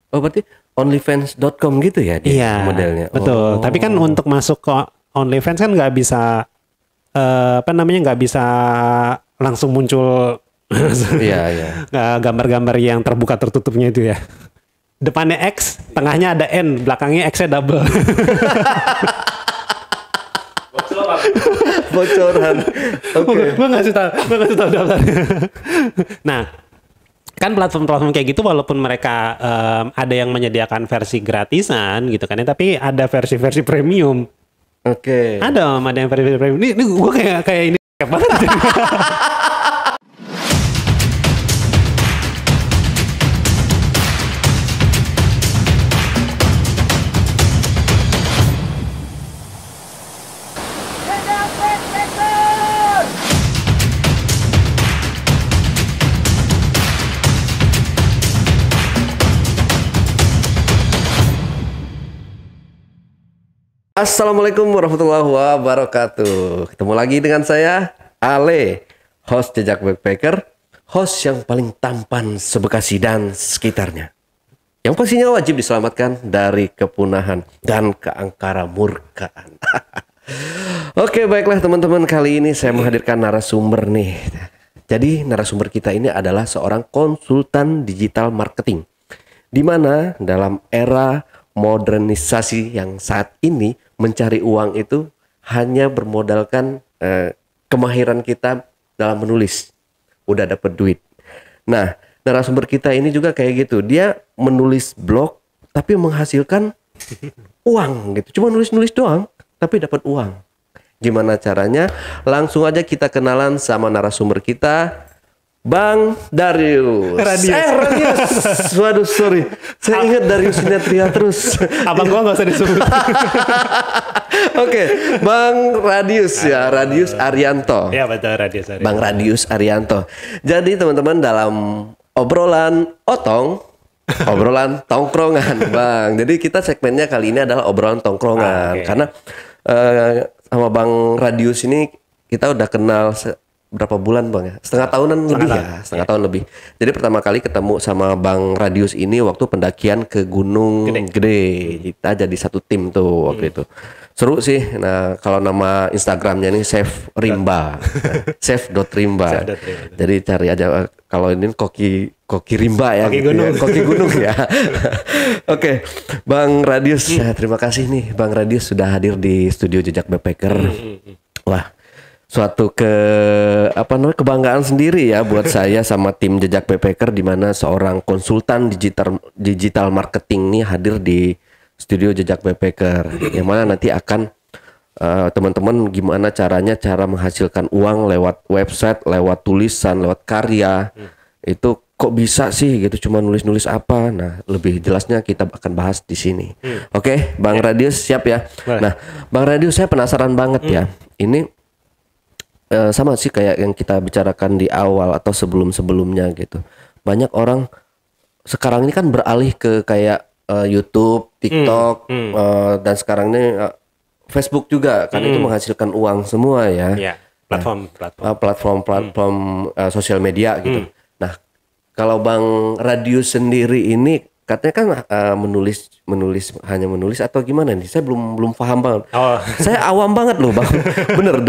Oh berarti onlyfans.com gitu ya dia Iya, modelnya. betul. Oh. Tapi kan untuk masuk ke OnlyFans kan nggak bisa apa namanya, nggak bisa langsung muncul Iya iya. gambar-gambar yang terbuka tertutupnya itu ya. Depannya X, tengahnya ada N, belakangnya X-nya double. Bocoran. Oke. Gue ngasih tahu daftarnya. Nah, kan platform-platform kayak gitu walaupun mereka ada yang menyediakan versi gratisan gitu kan ya, tapi ada versi-versi premium. Oke. Ada yang versi premium. Ini gue kayak ini banget. Assalamualaikum warahmatullahi wabarakatuh. Ketemu lagi dengan saya, Ale, host Jejak Backpacker, host yang paling tampan se-Bekasi dan sekitarnya. Yang pastinya wajib diselamatkan dari kepunahan dan keangkara murkaan. Oke, baiklah teman-teman, kali ini saya menghadirkan narasumber nih. Jadi narasumber kita ini adalah seorang konsultan digital marketing. Di mana dalam era modernisasi yang saat ini mencari uang itu hanya bermodalkan kemahiran kita dalam menulis. Udah dapat duit. Nah, narasumber kita ini juga kayak gitu. Dia menulis blog tapi menghasilkan uang gitu. Cuma nulis-nulis doang tapi dapat uang. Gimana caranya? Langsung aja kita kenalan sama narasumber kita, Bang Darius. Radius. Waduh, sorry. Saya ingat Darius Sinatria terus. Abang gua nggak usah disebut. Oke, Bang Radius ya, Radius Arianto. Ya betul, Radius. Bang Radius Arianto. Jadi teman-teman, dalam obrolan otong, obrolan tongkrongan, Bang. Jadi kita segmennya kali ini adalah obrolan tongkrongan. Okay. Karena sama Bang Radius ini kita udah kenal berapa bulan Bang ya? Setengah tahunan lebih ya, setengah tahun lebih. Jadi pertama kali ketemu sama Bang Radius ini waktu pendakian ke Gunung Gede. Kita jadi satu tim tuh waktu itu. Seru sih. Nah, kalau nama Instagramnya ini Chef Rimba. Chef.rimba. Jadi cari aja, kalau ini Koki Rimba ya. Koki gitu Gunung. Ya. Koki Gunung ya. Oke, Bang Radius, terima kasih nih Bang Radius sudah hadir di studio Jejak Backpacker. Wah, suatu kebanggaan sendiri ya buat saya sama tim Jejak Backpacker, di mana seorang konsultan digital marketing nih hadir di studio Jejak Backpacker, yang mana nanti akan teman-teman gimana cara menghasilkan uang lewat website, lewat tulisan, lewat karya. Itu kok bisa sih gitu, cuma nulis-nulis apa. Nah, lebih jelasnya kita akan bahas di sini. Oke, Bang Radius siap ya? Boleh. Nah, Bang Radius, saya penasaran banget ya. Ini sama sih kayak yang kita bicarakan di awal atau sebelum-sebelumnya gitu. Banyak orang sekarang ini kan beralih ke kayak YouTube, TikTok, dan sekarang ini Facebook juga kan, itu menghasilkan uang semua ya. Ya, Platform sosial media gitu. Nah, kalau Bang Radius sendiri ini katanya kan hanya menulis atau gimana nih? Saya belum paham banget. Oh. Saya awam banget loh, Bang. Bener,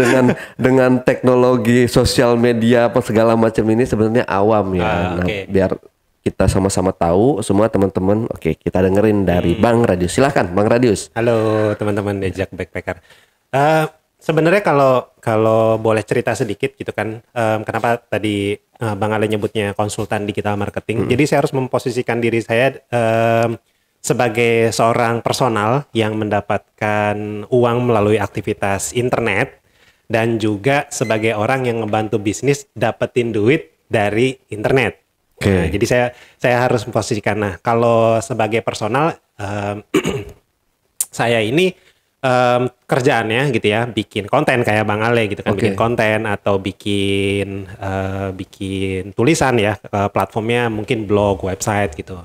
dengan teknologi sosial media apa segala macam ini sebenarnya awam ya. Nah, biar kita sama-sama tahu semua teman-teman. Oke, kita dengerin dari Bang Radius. Silahkan Bang Radius. Halo teman-teman Jejak Backpacker. Sebenarnya kalau boleh cerita sedikit gitu kan, kenapa tadi Bang Ale nyebutnya konsultan digital marketing. Jadi saya harus memposisikan diri saya sebagai seorang personal yang mendapatkan uang melalui aktivitas internet, dan juga sebagai orang yang ngebantu bisnis dapetin duit dari internet. Nah, jadi saya harus memposisikan. Nah, kalau sebagai personal, saya ini kerjaannya gitu ya, bikin konten kayak Bang Ale gitu kan, bikin konten atau bikin tulisan ya, platformnya mungkin blog, website gitu.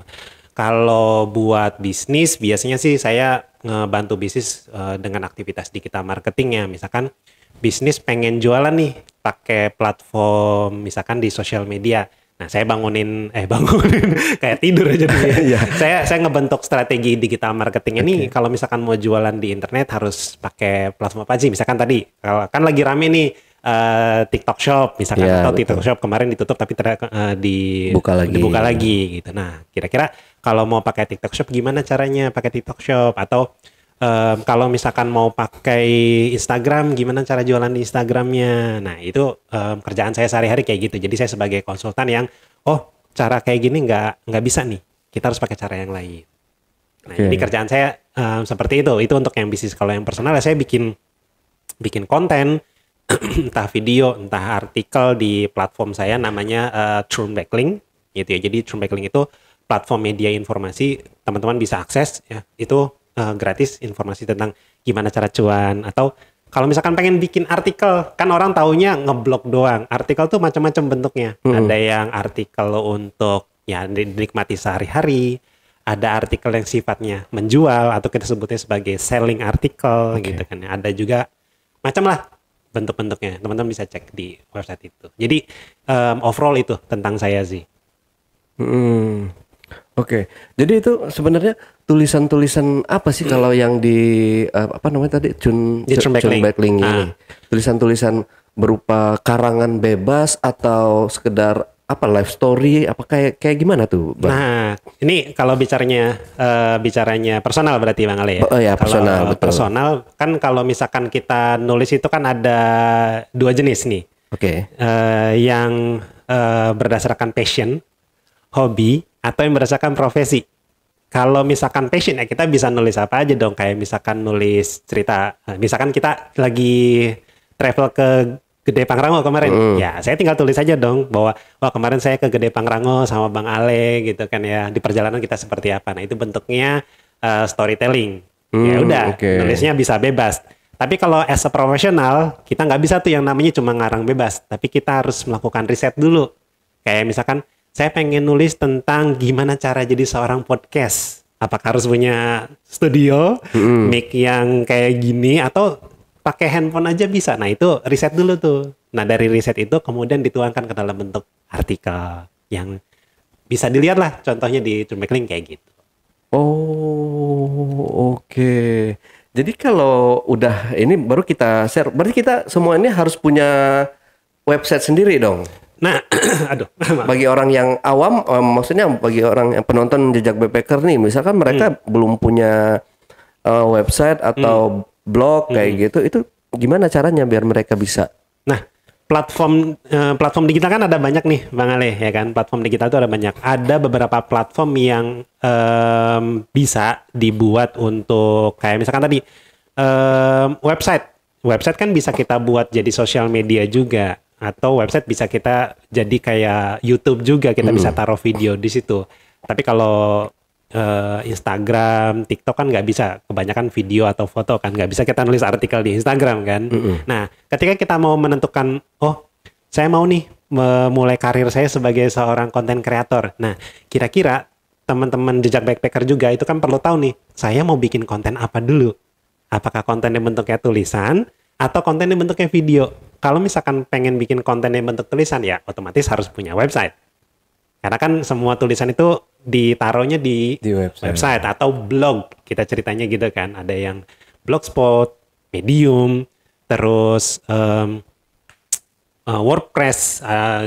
Kalau buat bisnis biasanya sih saya ngebantu bisnis dengan aktivitas digital marketingnya. Misalkan bisnis pengen jualan nih pakai platform misalkan di sosial media. Nah, saya bangunin kayak tidur aja nih. Iya. Saya ngebentuk strategi digital marketing ini kalau misalkan mau jualan di internet harus pakai platform apa sih? Misalkan tadi kalau kan lagi rame nih TikTok Shop misalkan Iya, atau betul. TikTok Shop kemarin ditutup tapi dibuka lagi gitu. Nah, kira-kira kalau mau pakai TikTok Shop gimana caranya pakai TikTok Shop atau kalau misalkan mau pakai Instagram, gimana cara jualan di Instagramnya? Nah, itu kerjaan saya sehari-hari kayak gitu. Jadi saya sebagai konsultan yang, cara kayak gini nggak bisa nih. Kita harus pakai cara yang lain. Nah, Oke. jadi kerjaan saya seperti itu. Itu untuk yang bisnis. Kalau yang personal, saya bikin konten, entah video, entah artikel di platform saya namanya True Backlink, gitu ya. Jadi True Backlink itu platform media informasi, teman-teman bisa akses ya. Itu gratis informasi tentang gimana cara cuan atau kalau misalkan pengen bikin artikel kan orang taunya ngeblog doang. Artikel tuh macam-macam bentuknya. Ada yang artikel untuk ya dinikmati sehari-hari, ada artikel yang sifatnya menjual atau kita sebutnya sebagai selling artikel gitu kan. Ada juga macam lah bentuk-bentuknya. Teman-teman bisa cek di website itu. Jadi overall itu tentang saya sih. Hmm. Oke, jadi itu sebenarnya tulisan-tulisan apa sih kalau yang di apa namanya tadi Di True Backlink. Backlink ini? Tulisan-tulisan berupa karangan bebas atau sekedar apa live story apa kayak gimana tuh, Bang? Nah, ini kalau bicaranya personal berarti Bang Ale ya. Oh ya, personal, Kalau betul. personal kan kalau misalkan kita nulis itu kan ada dua jenis nih. Oke. Yang berdasarkan passion, hobi, atau yang berdasarkan profesi. Kalau misalkan passion ya kita bisa nulis apa aja dong. Kayak misalkan nulis cerita. Misalkan kita lagi travel ke Gede Pangrango kemarin. Ya saya tinggal tulis aja dong. Bahwa wah kemarin saya ke Gede Pangrango sama Bang Ale gitu kan ya. Di perjalanan kita seperti apa. Nah itu bentuknya storytelling. Ya udah oke. nulisnya bisa bebas. Tapi kalau as a profesional kita nggak bisa tuh yang namanya cuma ngarang bebas. Tapi kita harus melakukan riset dulu. Kayak misalkan saya pengen nulis tentang gimana cara jadi seorang podcast. Apakah harus punya studio, mic yang kayak gini, atau pakai handphone aja bisa. Nah itu riset dulu tuh. Nah dari riset itu kemudian dituangkan ke dalam bentuk artikel yang bisa dilihat lah contohnya di True Backlink kayak gitu. Oh, oke. Jadi kalau udah ini baru kita share, berarti kita semua ini harus punya website sendiri dong. Nah, aduh, Bagi orang yang awam, maksudnya bagi orang yang penonton jejak backpacker nih, misalkan mereka belum punya website atau blog kayak gitu, itu gimana caranya biar mereka bisa? Nah, platform digital kan ada banyak nih, Bang Ale, ya kan? Platform digital itu ada banyak. Ada beberapa platform yang bisa dibuat untuk kayak misalkan tadi website. Website kan bisa kita buat jadi sosial media juga, atau website bisa kita jadi kayak YouTube juga, kita bisa taruh video di situ. Tapi kalau Instagram, TikTok kan nggak bisa, kebanyakan video atau foto kan, nggak bisa kita nulis artikel di Instagram kan. Nah, ketika kita mau menentukan, saya mau nih memulai karir saya sebagai seorang konten kreator. Nah, kira-kira teman-teman jejak backpacker juga itu kan perlu tahu nih, saya mau bikin konten apa dulu? Apakah konten yang bentuknya tulisan atau konten yang bentuknya video? Kalau misalkan pengen bikin konten yang bentuk tulisan ya otomatis harus punya website. Karena kan semua tulisan itu ditaruhnya di website atau blog. Kita ceritanya gitu kan. Ada yang Blogspot, Medium, terus WordPress,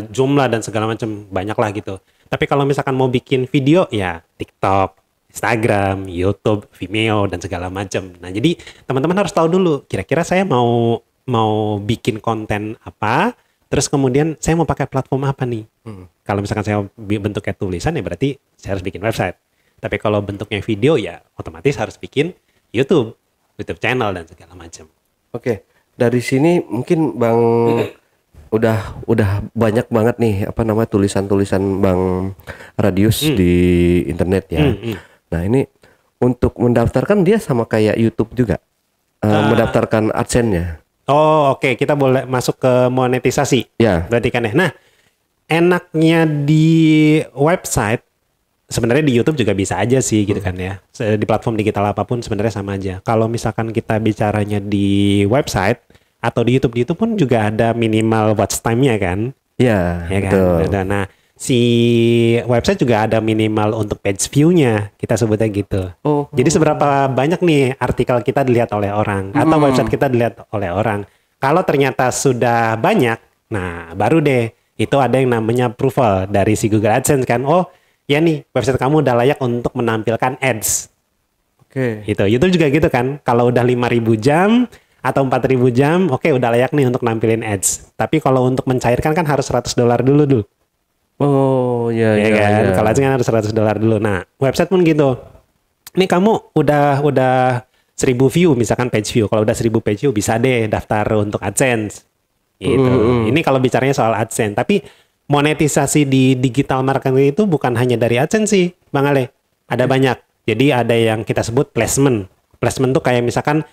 Joomla dan segala macam, banyak lah gitu. Tapi kalau misalkan mau bikin video ya TikTok, Instagram, YouTube, Vimeo dan segala macam. Nah, jadi teman-teman harus tahu dulu kira-kira saya mau bikin konten apa, terus kemudian saya mau pakai platform apa nih. Kalau misalkan saya bentuknya tulisan ya berarti saya harus bikin website. Tapi kalau bentuknya video ya otomatis harus bikin YouTube channel dan segala macam. Oke, dari sini mungkin Bang udah banyak banget nih apa namanya tulisan-tulisan Bang Radius di internet ya. Nah, ini untuk mendaftarkan dia sama kayak YouTube juga. Mendaftarkan AdSense-nya. Oh, oke. Kita boleh masuk ke monetisasi. Ya. Berarti kan ya. Nah, enaknya di website sebenarnya di YouTube juga bisa aja sih gitu kan ya. Di platform digital apapun sebenarnya sama aja. Kalau misalkan kita bicaranya di website atau di YouTube pun juga ada minimal watch time-nya kan. Ya, Ya kan. betul. Nah, si website juga ada minimal untuk page view-nya, kita sebutnya gitu. Oh. Jadi seberapa banyak nih artikel kita dilihat oleh orang atau website kita dilihat oleh orang. Kalau ternyata sudah banyak, nah baru deh itu ada yang namanya approval dari si Google AdSense kan. Oh, ya nih website kamu udah layak untuk menampilkan ads. Oke. Gitu. YouTube juga gitu kan. Kalau udah 5.000 jam atau 4.000 jam, oke udah layak nih untuk nampilin ads. Tapi kalau untuk mencairkan kan harus $100 dulu. Oh, ya kan? ya. Kalau ads kan harus $100 dulu. Nah, website pun gitu. Ini kamu udah 1.000 view misalkan page view. Kalau udah 1.000 page view bisa deh daftar untuk AdSense. Gitu. Ini kalau bicaranya soal AdSense. Tapi monetisasi di digital marketing itu bukan hanya dari AdSense sih, Bang Ale. Ada banyak. Jadi ada yang kita sebut placement. Placement tuh kayak misalkan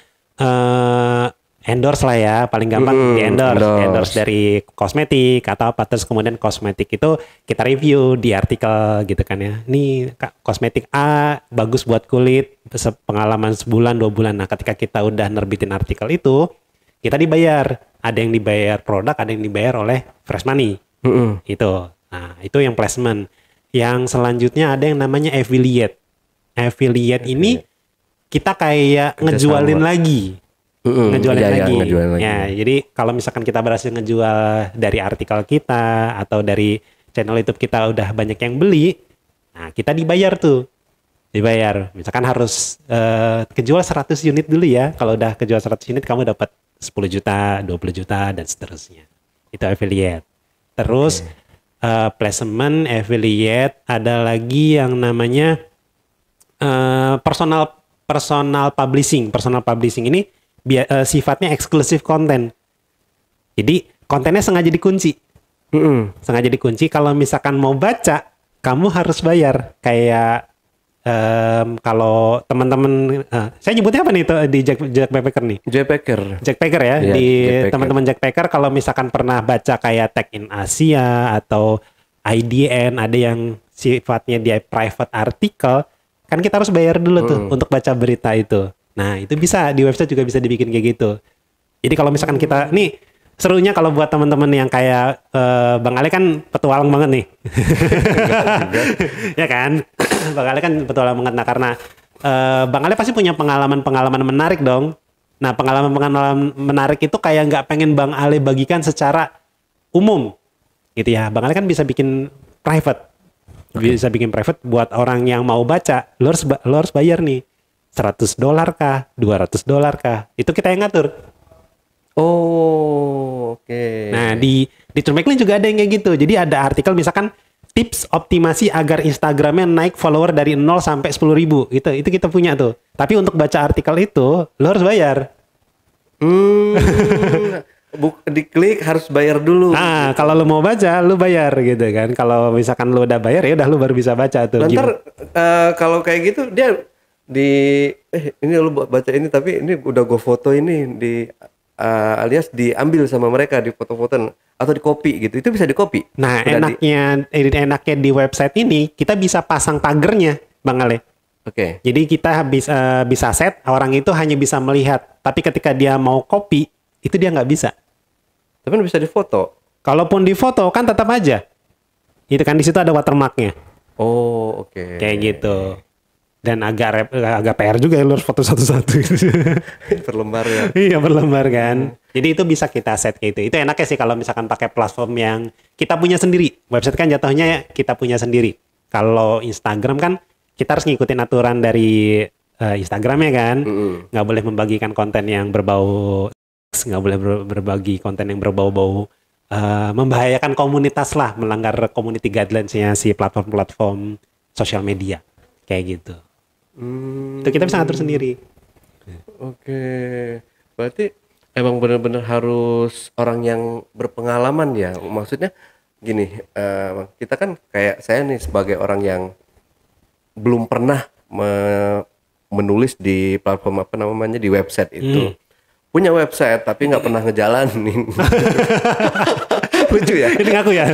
endorse lah ya, paling gampang di endorse dari kosmetik atau apa, terus kemudian kosmetik itu kita review di artikel gitu kan ya. Nih kosmetik A bagus buat kulit, pengalaman sebulan 2 bulan. Nah ketika kita udah nerbitin artikel itu, kita dibayar. Ada yang dibayar produk, ada yang dibayar oleh fresh money. Itu. Nah itu yang placement. Yang selanjutnya ada yang namanya affiliate. Affiliate ini kita kayak ngejualin lagi. Ngejualin lagi. Ya, jadi kalau misalkan kita berhasil ngejual dari artikel kita atau dari channel YouTube kita udah banyak yang beli, nah kita dibayar tuh. Dibayar. Misalkan harus kejual 100 unit dulu ya. Kalau udah kejual 100 unit kamu dapat 10 juta, 20 juta dan seterusnya. Itu affiliate. Terus placement, affiliate, ada lagi yang namanya personal publishing. Personal publishing ini sifatnya eksklusif konten. Jadi kontennya sengaja dikunci. Sengaja dikunci. Kalau misalkan mau baca, kamu harus bayar. Kayak kalau teman-teman, saya nyebutnya apa nih di Jack Backpacker nih? Jack Packer ya. Di teman-teman Jack Packer kalau misalkan pernah baca kayak Tech in Asia atau IDN, ada yang sifatnya dia private article, kan kita harus bayar dulu tuh untuk baca berita itu. Nah, itu bisa di website juga bisa dibikin kayak gitu. Jadi kalau misalkan kita nih serunya kalau buat teman-teman yang kayak Bang Ale kan petualang banget nih. Ya kan? Bang Ale kan petualang banget. Nah, karena Bang Ale pasti punya pengalaman menarik dong. Nah, pengalaman menarik itu kayak nggak pengen Bang Ale bagikan secara umum. Gitu ya. Bang Ale kan bisa bikin private. Bisa bikin private buat orang yang mau baca. Lo harus bayar nih. $100 kah? $200 kah? Itu kita yang ngatur. Oh, oke. Nah, di Turmekling juga ada yang kayak gitu. Jadi ada artikel misalkan tips optimasi agar Instagramnya naik follower dari 0 sampai 10.000. Itu kita punya tuh. Tapi untuk baca artikel itu, lo harus bayar. Diklik harus bayar dulu. Ah, kalau lo mau baca, lo bayar gitu kan. Kalau misalkan lo udah bayar, ya udah lo baru bisa baca tuh. Ntar kalau kayak gitu dia ini lu baca ini tapi ini udah gue foto ini alias diambil sama mereka di foto-foto atau di copy gitu. Itu bisa di copy. Nah, enaknya di website ini kita bisa pasang tagernya, Bang Ale. Oke. Jadi kita bisa set orang itu hanya bisa melihat, tapi ketika dia mau copy itu dia nggak bisa. Tapi bisa difoto. Kalaupun difoto kan tetap aja. Itu kan di situ ada watermarknya. Oh, oke. Kayak gitu. Dan agak PR juga ya, lu harus foto satu-satu. Per lembar ya. Iya, per lembar kan. Jadi itu bisa kita set kayak itu. Itu enaknya sih kalau misalkan pakai platform yang kita punya sendiri. Website kan jatuhnya kita punya sendiri. Kalau Instagram kan kita harus ngikutin aturan dari Instagramnya kan. Nggak boleh membagikan konten yang berbau, nggak boleh berbagi konten yang berbau-bau membahayakan komunitas lah, melanggar community guidelines-nya si platform-platform sosial media. Kayak gitu. Itu kita bisa ngatur sendiri. Oke. Berarti emang benar-benar harus orang yang berpengalaman ya. Maksudnya gini, kita kan kayak saya nih sebagai orang yang belum pernah menulis di platform apa namanya di website itu. Punya website tapi nggak pernah ngejalanin. Lucu ya. Ini ngaku ya.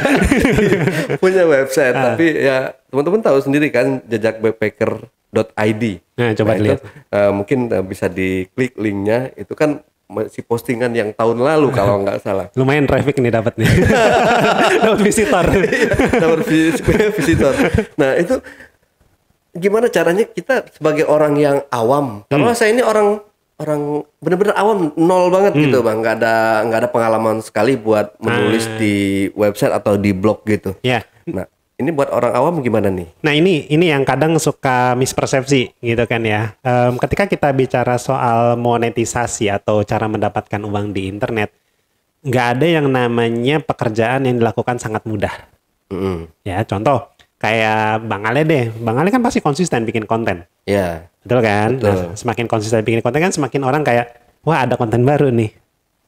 Punya website tapi ya teman-teman tahu sendiri kan jejakbackpacker.id. Nah, coba lihat. Mungkin bisa diklik linknya. Itu kan masih postingan yang tahun lalu kalau nggak salah. Lumayan traffic nih dapat nih. Dapat visitor. Dapat visitor. Nah itu gimana caranya kita sebagai orang yang awam? Karena saya ini orang benar-benar awam, nol banget gitu bang. Nggak ada pengalaman sekali buat menulis di website atau di blog gitu. Ya. Nah ini buat orang awam gimana nih? Nah ini yang kadang suka mispersepsi gitu kan ya. Ketika kita bicara soal monetisasi atau cara mendapatkan uang di internet, nggak ada yang namanya pekerjaan yang dilakukan sangat mudah. Ya contoh kayak Bang Ale deh. Bang Ale kan pasti konsisten bikin konten. Ya. Betul kan? Betul. Nah, semakin konsisten bikin konten kan semakin orang kayak, wah ada konten baru nih.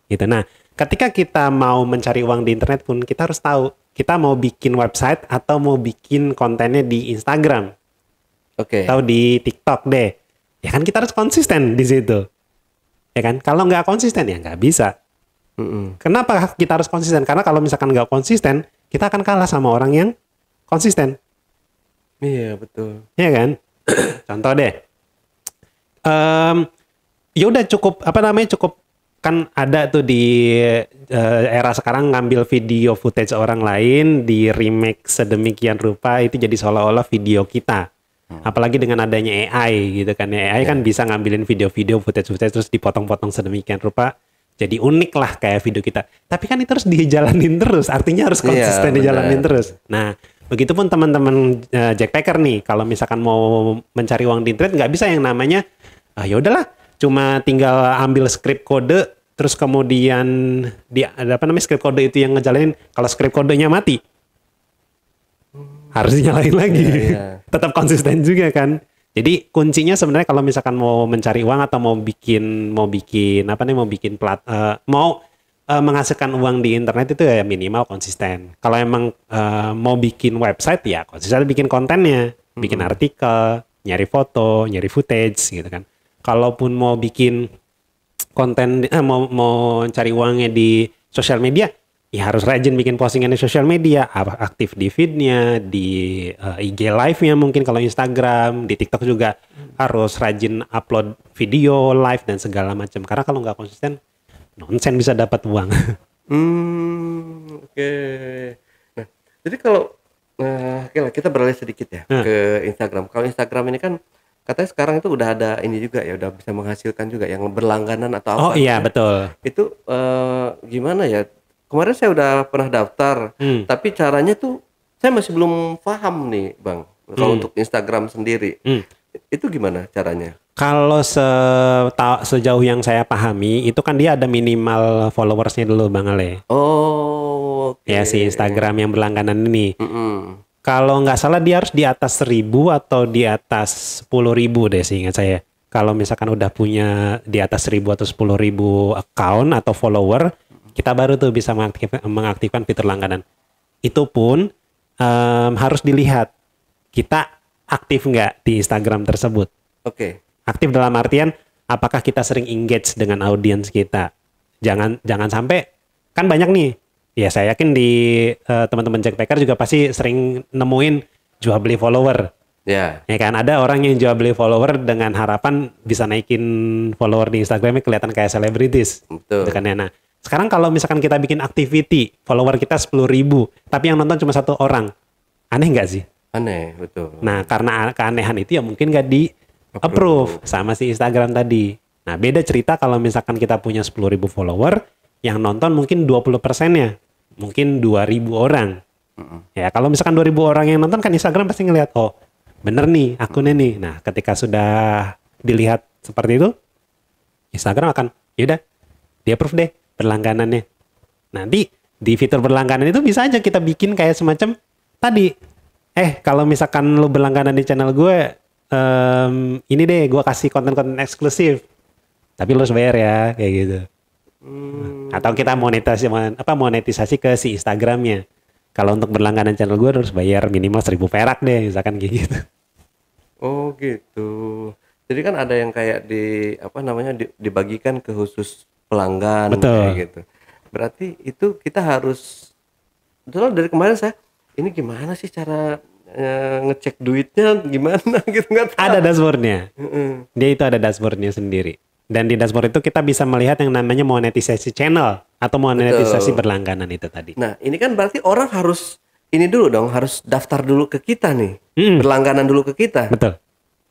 Gitu. Nah ketika kita mau mencari uang di internet pun kita harus tahu kita mau bikin website atau mau bikin kontennya di Instagram, atau di TikTok deh, ya kan kita harus konsisten di situ, ya kan? Kalau nggak konsisten ya nggak bisa. Kenapa kita harus konsisten? Karena kalau misalkan nggak konsisten, kita akan kalah sama orang yang konsisten. Iya betul. Ya kan? Contoh deh, ya udah cukup cukup. Kan ada tuh di era sekarang ngambil video footage orang lain di remake sedemikian rupa itu jadi seolah-olah video kita. Apalagi dengan adanya AI gitu kan ya. AI kan bisa ngambilin video-video footage terus dipotong-potong sedemikian rupa jadi unik lah kayak video kita. Tapi kan itu harus dijalanin terus, artinya harus konsisten dijalanin terus. Nah, begitupun teman-teman Jackpacker nih, kalau misalkan mau mencari uang di internet nggak bisa yang namanya ya udahlah cuma tinggal ambil script kode terus kemudian script kode itu yang ngejalanin. Kalau script kodenya mati harus dinyalain lagi. Tetap konsisten juga kan. Jadi kuncinya sebenarnya kalau misalkan mau mencari uang atau mau menghasilkan uang di internet itu ya minimal konsisten. Kalau emang mau bikin website ya konsisten bikin kontennya, bikin artikel, nyari foto, nyari footage gitu kan. Kalaupun mau bikin konten, mau cari uangnya di sosial media, ya harus rajin bikin postingan di sosial media, aktif di feed-nya, di IG live-nya mungkin kalau Instagram, di TikTok juga harus rajin upload video live dan segala macam. Karena kalau nggak konsisten, nonsen bisa dapat uang. Oke. Nah, jadi kalau kita beralih sedikit ya ke Instagram. Kalau Instagram ini kan katanya sekarang itu udah ada ini juga ya, udah bisa menghasilkan juga yang berlangganan atau apa. Oh iya betul. Itu gimana ya? Kemarin saya udah pernah daftar, tapi caranya tuh saya masih belum paham nih, Bang. Kalau untuk Instagram sendiri, itu gimana caranya? Kalau sejauh yang saya pahami, itu kan dia ada minimal followersnya dulu, Bang Ale. Oh, ya si Instagram yang berlangganan ini. Kalau nggak salah dia harus di atas 1.000 atau di atas 10.000 deh seingat saya. Kalau misalkan udah punya di atas 1.000 atau 10.000 account atau follower, kita baru tuh bisa mengaktifkan fitur langganan. Itu pun harus dilihat kita aktif nggak di Instagram tersebut. Aktif dalam artian apakah kita sering engage dengan audiens kita. Jangan sampai, kan banyak nih. Ya saya yakin di teman-teman Jackpacker juga pasti sering nemuin jual beli follower. Ya kan, ada orang yang jual beli follower dengan harapan bisa naikin follower di Instagramnya kelihatan kayak selebritis. Betul. Kan ya. Nah, sekarang kalau misalkan kita bikin activity, follower kita 10.000, tapi yang nonton cuma 1 orang. Aneh nggak sih? Aneh, betul. Nah, karena keanehan itu ya mungkin nggak di approve sama si Instagram tadi. Nah, beda cerita kalau misalkan kita punya 10.000 follower, yang nonton mungkin 20%-nya. Mungkin 2.000 orang. Ya, kalau misalkan 2.000 orang yang nonton kan Instagram pasti ngelihat, oh bener nih akunnya nih. Nah, ketika sudah dilihat seperti itu, Instagram akan, yaudah, dia approve deh berlangganannya. Nanti di fitur berlangganan itu bisa aja kita bikin kayak semacam tadi. Kalau misalkan lu berlangganan di channel gue, ini deh gue kasih konten-konten eksklusif. Tapi lu harus bayar ya, kayak gitu. Atau kita monetisasi ke si Instagramnya. Kalau untuk berlangganan channel gue harus bayar minimal 1.000 perak deh, misalkan kayak gitu. Oh gitu. Jadi kan ada yang kayak dibagikan ke khusus pelanggan. Betul. Kayak gitu. Berarti itu kita harus, dari kemarin ini gimana sih cara ngecek duitnya gimana gitu, nggak tahu. Ada dashboardnya. Dia itu ada dashboardnya sendiri. Dan di dashboard itu kita bisa melihat yang namanya monetisasi channel atau monetisasi berlangganan itu tadi. Nah, ini kan berarti orang harus ini dulu dong, harus daftar dulu ke kita nih. Berlangganan dulu ke kita. Betul.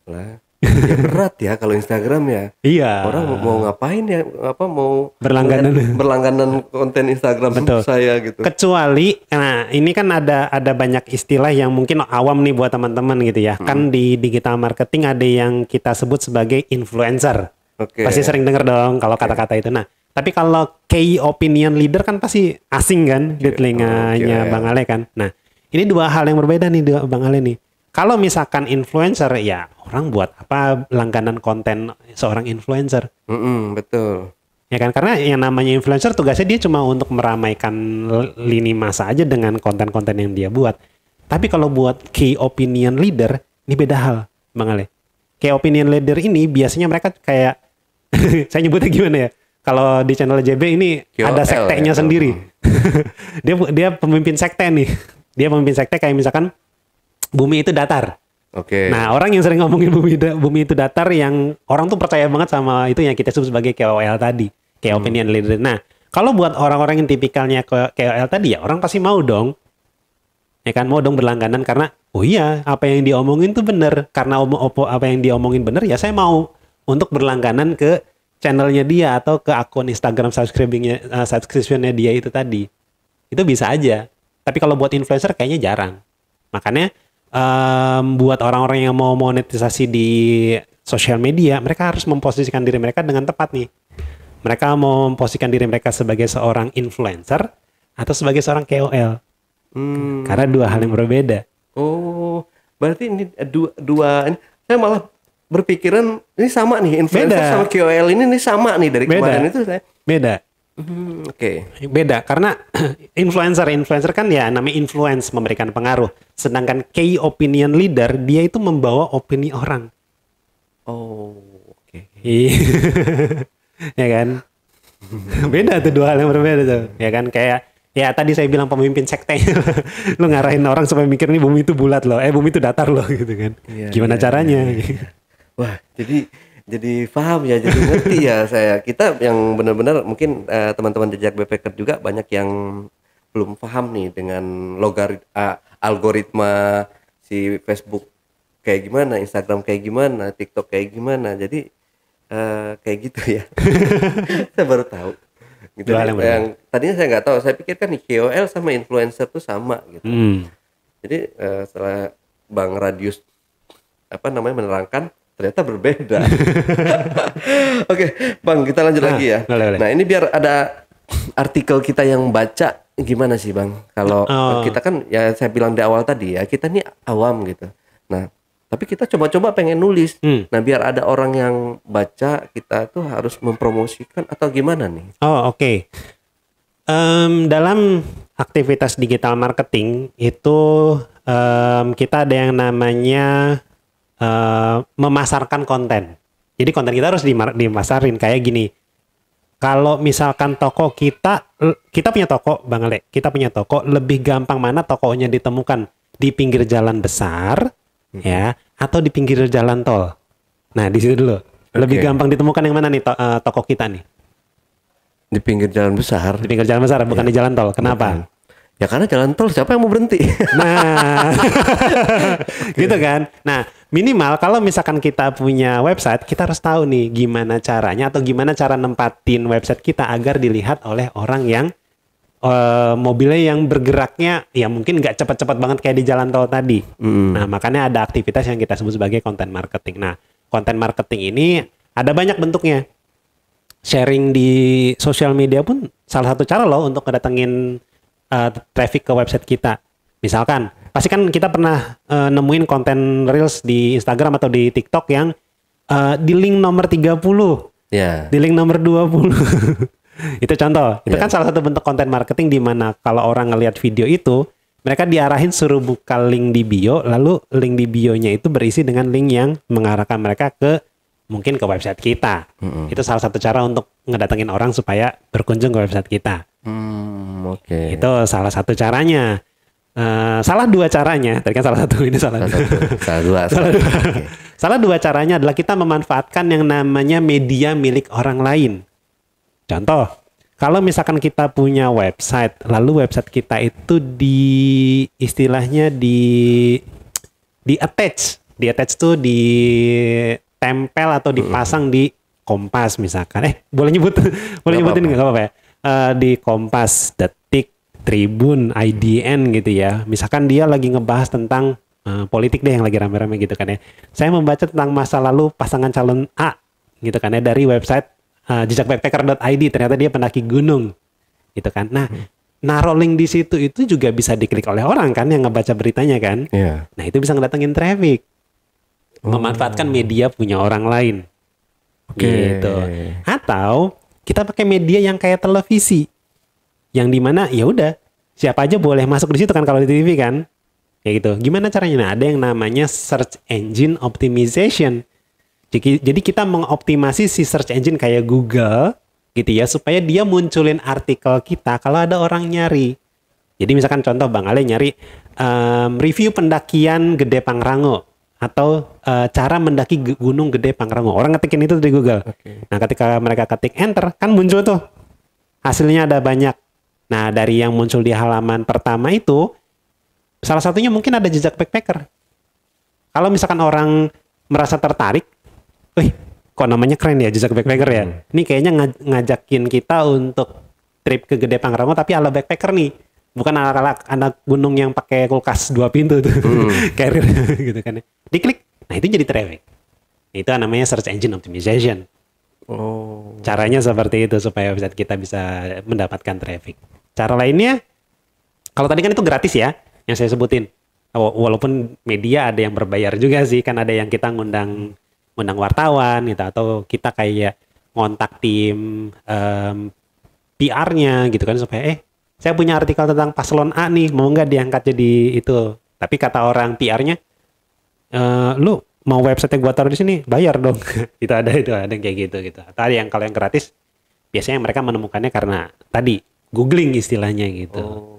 Lah, ya berat ya kalau Instagram ya. Iya. Orang mau ngapain ya? Apa mau berlangganan konten Instagram Betul. saya gitu. Kecuali, nah ini kan ada banyak istilah yang mungkin awam nih buat teman-teman gitu ya. Kan di digital marketing ada yang kita sebut sebagai influencer. Pasti sering dengar dong kalau kata-kata itu. Nah, tapi kalau key opinion leader kan pasti asing kan di telinganya Bang Ale kan. Nah, ini dua hal yang berbeda nih Bang Ale nih. Kalau misalkan influencer, ya orang buat apa langganan konten seorang influencer? Betul. Ya kan, karena yang namanya influencer tugasnya dia cuma untuk meramaikan lini masa aja dengan konten-konten yang dia buat. Tapi kalau buat key opinion leader, ini beda hal, Bang Ale. Key opinion leader ini biasanya mereka kayak, saya nyebutnya gimana ya? Kalau di channel JB ini KOL, ada sektenya ya, sendiri. dia pemimpin sekte nih. Dia pemimpin sekte kayak misalkan bumi itu datar. Nah, orang yang sering ngomongin bumi itu datar yang orang tuh percaya banget sama itu yang kita sebut sebagai KOL tadi, key opinion leader. Nah, kalau buat orang-orang yang tipikalnya KOL tadi ya orang pasti mau dong. Ya kan, mau dong berlangganan karena oh iya, apa yang diomongin tuh bener. Karena apa yang diomongin bener ya saya mau untuk berlangganan ke channelnya dia atau ke akun Instagram subscriptionnya dia itu tadi. Itu bisa aja. Tapi kalau buat influencer kayaknya jarang. Makanya buat orang-orang yang mau monetisasi di sosial media, mereka harus memposisikan diri mereka dengan tepat nih. Mereka mau memposisikan diri mereka sebagai seorang influencer atau sebagai seorang KOL. Karena dua hal yang berbeda. Oh, berarti ini dua ini saya malah berpikiran ini sama nih, influencer sama KOL ini sama nih dari kemarin itu saya. Beda. Beda karena influencer kan ya namanya influence, memberikan pengaruh. Sedangkan key opinion leader dia itu membawa opini orang. Ya kan? Beda tuh, dua hal yang berbeda tuh. Ya kan, kayak ya tadi saya bilang pemimpin sekte. Lu ngarahin orang supaya mikir nih bumi itu bulat loh, bumi itu datar loh gitu kan. Gimana caranya? Wah, jadi paham ya, jadi ngerti ya saya. Kita yang benar-benar mungkin teman-teman jejak backpacker juga banyak yang belum paham nih dengan algoritma si Facebook kayak gimana, Instagram kayak gimana, TikTok kayak gimana. Jadi kayak gitu ya. Saya baru tahu. Gitu yang tadinya saya nggak tahu. Saya pikir kan nih KOL sama influencer tuh sama gitu. Jadi setelah Bang Radius menerangkan, ternyata berbeda. Oke, Bang, kita lanjut lagi ya. Boleh. Nah, ini biar ada artikel kita yang baca gimana sih, Bang? Kalau kita kan ya saya bilang di awal tadi ya, kita nih awam gitu. Nah, tapi kita coba-coba pengen nulis. Nah, biar ada orang yang baca, kita tuh harus mempromosikan atau gimana nih? Oke. Dalam aktivitas digital marketing itu kita ada yang namanya memasarkan konten. Jadi konten kita harus dimasarin kayak gini. Kalau misalkan toko kita punya toko, Bang Ale, kita punya toko, lebih gampang mana tokonya ditemukan? Di pinggir jalan besar, ya, atau di pinggir jalan tol? Nah, di situ dulu. Lebih gampang ditemukan yang mana nih toko kita nih? Di pinggir jalan besar. Di pinggir jalan besar, bukan di jalan tol. Kenapa? Ya karena jalan tol siapa yang mau berhenti? Nah, gitu kan. Nah, minimal kalau misalkan kita punya website, kita harus tahu nih gimana caranya atau gimana cara nempatin website kita agar dilihat oleh orang yang mobilnya yang bergeraknya ya mungkin nggak cepat-cepat banget kayak di jalan tol tadi. Nah, makanya ada aktivitas yang kita sebut sebagai content marketing. Nah, content marketing ini ada banyak bentuknya. Sharing di sosial media pun salah satu cara loh untuk ngedatengin traffic ke website kita. Misalkan, pasti kan kita pernah nemuin konten Reels di Instagram atau di TikTok yang di link nomor 30. Di link nomor 20. Itu contoh. Itu kan salah satu bentuk konten marketing di mana kalau orang ngelihat video itu, mereka diarahin suruh buka link di bio, lalu link di bionya itu berisi dengan link yang mengarahkan mereka ke mungkin ke website kita. Itu salah satu cara untuk ngedatengin orang supaya berkunjung ke website kita. Itu salah satu caranya. Salah dua caranya, tadi kan salah satu, ini salah dua. Salah dua. Oke. Salah dua caranya adalah kita memanfaatkan yang namanya media milik orang lain. Contoh, kalau misalkan kita punya website, lalu website kita itu istilahnya di attach tuh ditempel atau dipasang di Kompas misalkan. Boleh nyebut, boleh nyebutin nggak apa-apa ya? Di Kompas, Detik, Tribun, IDN gitu ya. Misalkan dia lagi ngebahas tentang politik deh yang lagi rame-rame gitu kan ya. Saya membaca tentang masa lalu pasangan calon A gitu kan ya dari website jejakbackpacker.id, ternyata dia pendaki gunung gitu kan. Nah, naruh link di situ itu juga bisa diklik oleh orang kan yang ngebaca beritanya kan. Yeah. Nah, itu bisa ngedatengin traffic. Memanfaatkan media punya orang lain. Gitu. Atau kita pakai media yang kayak televisi. Yang dimana ya udah siapa aja boleh masuk di situ kan kalau di TV kan. Kayak gitu. Gimana caranya? Nah, ada yang namanya search engine optimization. Jadi kita mengoptimasi si search engine kayak Google gitu ya supaya dia munculin artikel kita kalau ada orang nyari. Jadi misalkan contoh Bang Ale nyari review pendakian Gede Pangrango atau cara mendaki Gunung Gede Pangrango. Orang ngetikin itu di Google. Okay. Nah, ketika mereka ketik enter kan muncul tuh hasilnya ada banyak. Nah, dari yang muncul di halaman pertama itu salah satunya mungkin ada jejak backpacker. Kalau misalkan orang merasa tertarik, wih, kok namanya keren ya jejak backpacker ya. Ini kayaknya ngajakin kita untuk trip ke Gede Pangrango tapi ala backpacker nih. Bukan ala anak gunung yang pakai kulkas 2 pintu tuh. Carrier gitu kan ya. Diklik, nah itu jadi traffic. Itu namanya search engine optimization. Oh. Caranya seperti itu supaya website kita bisa mendapatkan traffic. Cara lainnya, kalau tadi kan itu gratis ya, yang saya sebutin. Walaupun media ada yang berbayar juga sih, kan ada yang kita ngundang wartawan gitu, atau kita kayak ngontak tim PR-nya gitu kan supaya saya punya artikel tentang paslon A nih, mau nggak diangkat jadi itu. Tapi kata orang PR-nya, lu mau website yang gua taruh di sini bayar dong. itu ada yang kayak gitu. Tadi yang kalau yang gratis biasanya mereka menemukannya karena tadi googling istilahnya gitu.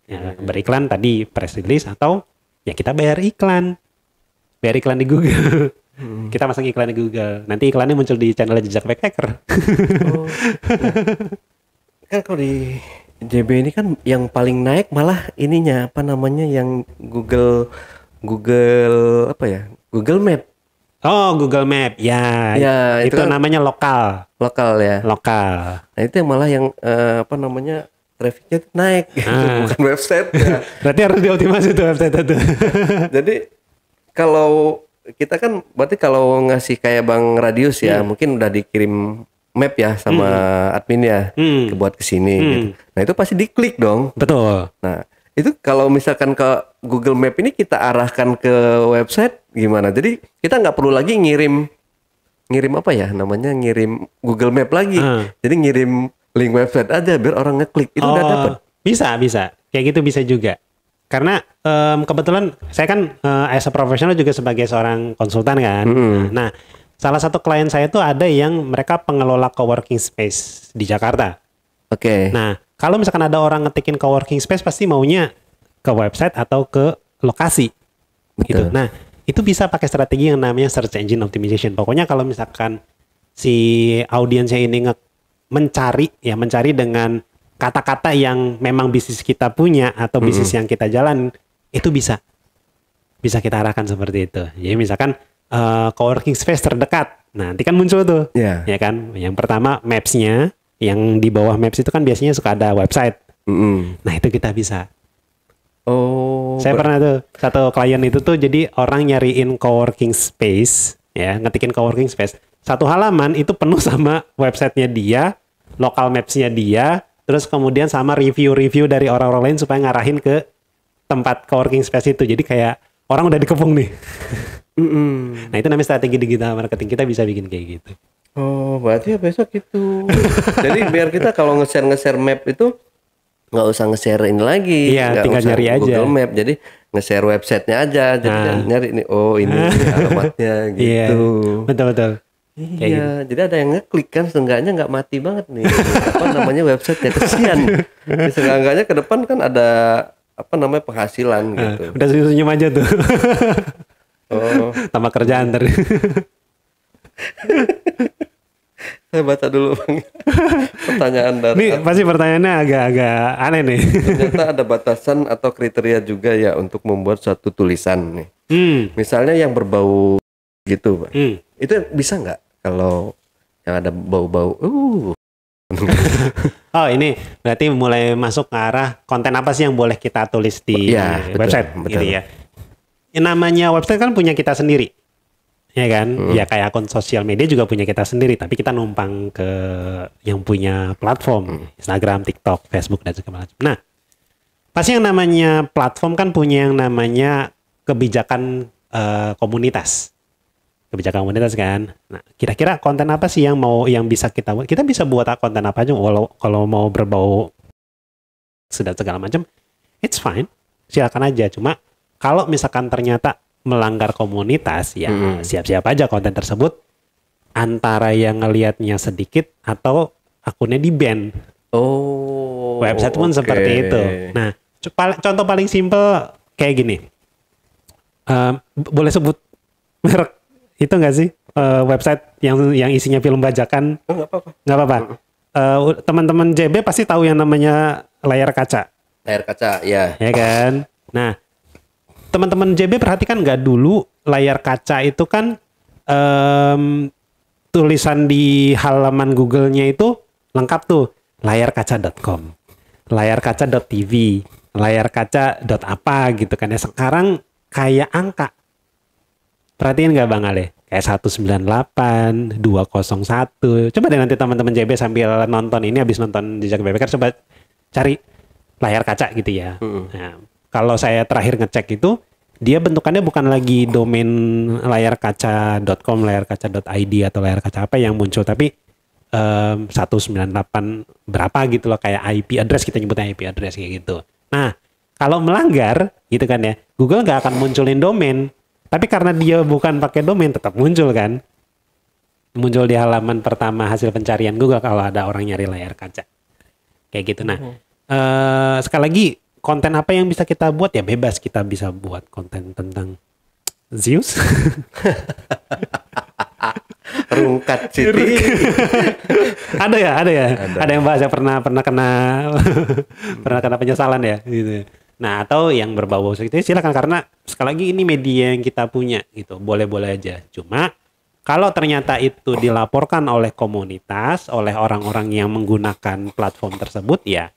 Ya, beriklan tadi press release atau ya kita bayar iklan di Google. Kita masang iklan di Google. Nanti iklannya muncul di channel Jejak Backpacker. Kan kalau di JB ini kan yang paling naik malah ininya apa namanya yang Google apa ya? Google Map. Oh, Google Map. Ya, itu kan namanya lokal ya. Lokal. Nah, itu yang malah yang apa namanya? Trafficnya naik, bukan website ya. Berarti harus dioptimasi tuh website itu. Jadi kalau kita kan berarti kalau ngasih kayak Bang Radius ya, mungkin udah dikirim map ya sama adminnya buat kesini gitu. Nah itu pasti diklik dong. Betul. Nah itu kalau misalkan ke Google Map ini kita arahkan ke website gimana? Jadi kita nggak perlu lagi ngirim apa ya namanya, ngirim Google Map lagi. Jadi ngirim link website aja biar orang ngeklik itu udah dapat. Bisa. Kayak gitu bisa juga. Karena kebetulan saya kan as a professional juga sebagai seorang konsultan kan. Nah, salah satu klien saya tuh ada yang mereka pengelola coworking space di Jakarta. Oke. Nah, kalau misalkan ada orang ngetikin coworking space pasti maunya ke website atau ke lokasi. Gitu. Nah, itu bisa pakai strategi yang namanya search engine optimization. Pokoknya kalau misalkan si audiensnya ini mencari dengan kata-kata yang memang bisnis kita punya atau bisnis yang kita jalan, itu bisa kita arahkan seperti itu. Jadi misalkan coworking space terdekat, nah, nanti kan muncul tuh, ya kan. Yang pertama maps-nya, yang di bawah maps itu kan biasanya suka ada website. Nah itu kita bisa. Saya pernah tuh satu klien itu tuh jadi orang nyariin coworking space, ya ngetikin coworking space. Satu halaman itu penuh sama websitenya dia, local maps-nya dia, terus kemudian sama review-review dari orang-orang lain supaya ngarahin ke tempat coworking space itu. Jadi kayak orang udah dikepung nih. Nah itu namanya strategi digital marketing, kita bisa bikin kayak gitu. Oh berarti ya besok gitu. Jadi biar kita kalau nge-share map itu nggak usah nge-share ini lagi. Iya, tinggal nyari aja Google Map, jadi nge-share websitenya aja. Jadi nyari nih, oh ini alamatnya gitu. Iya, betul. Iya, gitu. Jadi ada yang ngeklik kan, seenggaknya nggak mati banget nih. Apa namanya websitenya, kesian. Seenggaknya ke depan kan ada apa namanya penghasilan gitu. Udah senyum aja tuh. Oh, Tambah kerjaan ntar. saya baca dulu Bang. Pertanyaan dari Ini pasti pertanyaannya agak-agak aneh nih. ternyata ada batasan atau kriteria juga ya untuk membuat suatu tulisan nih. Misalnya yang berbau gitu, Bang. Itu bisa nggak kalau yang ada bau-bau? Oh ini berarti mulai masuk ke arah konten apa sih yang boleh kita tulis di Ya, betul, website betul. gitu ya. Yang namanya website kan punya kita sendiri. Ya kan? Ya kayak akun sosial media juga punya kita sendiri, tapi kita numpang ke yang punya platform, Instagram, TikTok, Facebook dan segala macam. Nah, pasti yang namanya platform kan punya yang namanya kebijakan komunitas. Kebijakan komunitas kan. Nah, kira-kira konten apa sih yang bisa kita buat? Kita bisa buat konten apa aja kalau mau berbau sudah segala macam, it's fine. Silakan aja. Cuma kalau misalkan ternyata melanggar komunitas, ya siap-siap aja konten tersebut antara yang ngelihatnya sedikit atau akunnya di-ban. Oh. Website pun seperti itu. Nah, contoh paling simple kayak gini. Boleh sebut merek itu nggak sih? Website yang isinya film bajakan? Oh, nggak apa-apa. Nggak apa-apa. Teman-teman JB pasti tahu yang namanya layar kaca. Layar kaca, ya. Ya kan? Nah, teman-teman JB perhatikan nggak dulu layar kaca itu kan tulisan di halaman Google-nya itu lengkap tuh layarkaca.com, layarkaca.tv, layarkaca.apa gitu kan ya. Sekarang kayak angka. Perhatiin nggak Bang Ale? Kayak 198, 201. Coba deh nanti teman-teman JB sambil nonton ini, habis nonton Jejak Backpacker coba cari layar kaca gitu ya. Nah, kalau saya terakhir ngecek itu, dia bentukannya bukan lagi domain layarkaca.com, layarkaca.id atau layar kaca apa yang muncul, tapi 198 berapa gitu loh, kayak IP address, kita nyebutnya IP address kayak gitu. Nah, kalau melanggar gitu kan ya, Google nggak akan munculin domain, tapi karena dia bukan pakai domain tetap muncul kan. Muncul di halaman pertama hasil pencarian Google kalau ada orang nyari layar kaca. Kayak gitu. Nah, sekali lagi konten apa yang bisa kita buat ya bebas, kita bisa buat konten tentang Zeus. Rungkat City. ada ya. Ada yang bahas yang pernah kena pernah kena penyesalan ya gitu. Nah, atau yang berbau seperti itu silakan, karena sekali lagi ini media yang kita punya gitu. Boleh-boleh aja. Cuma kalau ternyata itu dilaporkan oleh komunitas, oleh orang-orang yang menggunakan platform tersebut, ya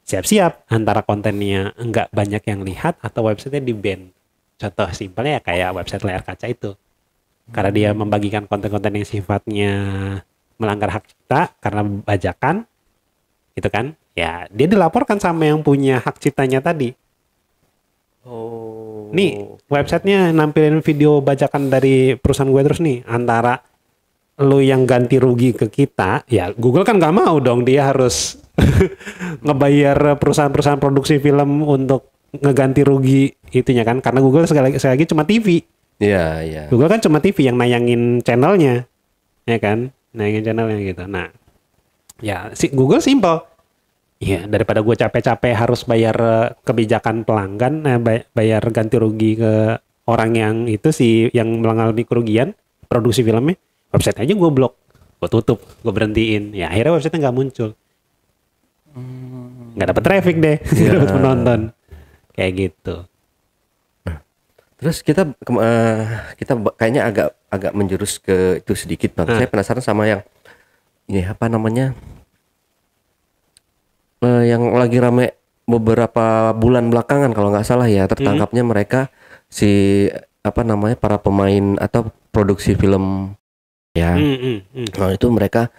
siap-siap antara kontennya enggak banyak yang lihat atau websitenya di-ban. Contoh simpelnya ya kayak website layar kaca itu. Karena dia membagikan konten-konten yang sifatnya melanggar hak cipta karena bajakan, gitu kan? Ya, dia dilaporkan sama yang punya hak ciptanya tadi. Oh. Nih, websitenya nampilin video bajakan dari perusahaan gue terus nih. Antara lu yang ganti rugi ke kita, ya Google kan nggak mau dong, dia harus ngebayar perusahaan-perusahaan produksi film untuk ngeganti rugi itunya kan. Karena Google sekali lagi cuma TV. Iya, iya. Google kan cuma TV yang nayangin channelnya, ya kan? Nayangin channelnya gitu. Nah, ya Google simple. Ya, daripada gue capek-capek harus bayar kebijakan pelanggan, bayar ganti rugi ke orang yang itu sih yang mengalami kerugian produksi filmnya, website aja gue blok, gue tutup, gue berhentiin. Ya akhirnya website nggak muncul, nggak dapat traffic deh, nggak dapat penonton, kayak gitu. Terus kita kayaknya agak menjurus ke itu sedikit Bang. Saya penasaran sama yang ini apa namanya? Yang lagi rame beberapa bulan belakangan kalau nggak salah ya, tertangkapnya mereka si apa namanya para pemain atau produksi film ya. Nah itu mereka,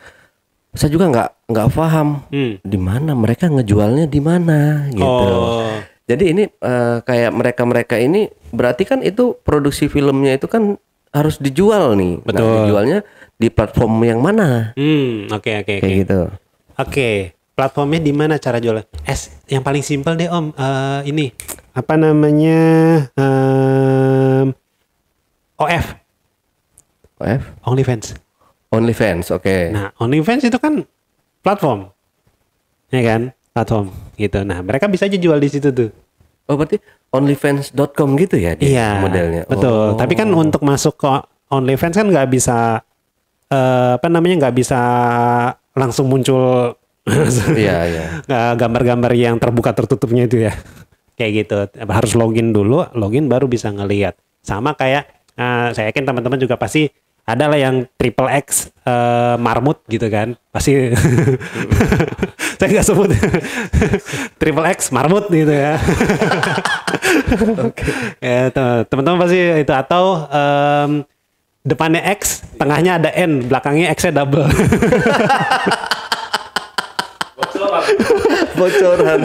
saya juga nggak paham di mana mereka ngejualnya di mana gitu. Jadi ini kayak mereka ini berarti kan itu produksi filmnya itu kan harus dijual nih. Betul. Nah, dijualnya di platform yang mana? Oke. Kayak gitu. Oke. Platformnya di mana cara jualnya? Yang paling simpel deh Om. Ini apa namanya? OF. OnlyFans. OnlyFans, oke. Nah, OnlyFans itu kan platform, ya kan? Platform gitu. Nah, mereka bisa aja jual di situ tuh. Oh berarti onlyfans.com gitu ya dia Iya, modelnya. betul. Oh. Tapi kan untuk masuk ke OnlyFans kan nggak bisa nggak bisa langsung muncul Iya, iya. gambar-gambar yang terbuka tertutupnya itu ya. Kayak gitu. Harus login dulu, login baru bisa ngelihat. Sama kayak saya yakin teman-teman juga pasti ada lah yang triple X marmut gitu kan. Pasti saya nggak sebut triple X marmut gitu ya. Ya, teman-teman pasti itu atau depannya X, tengahnya ada N, belakangnya X-nya double. Bocoran.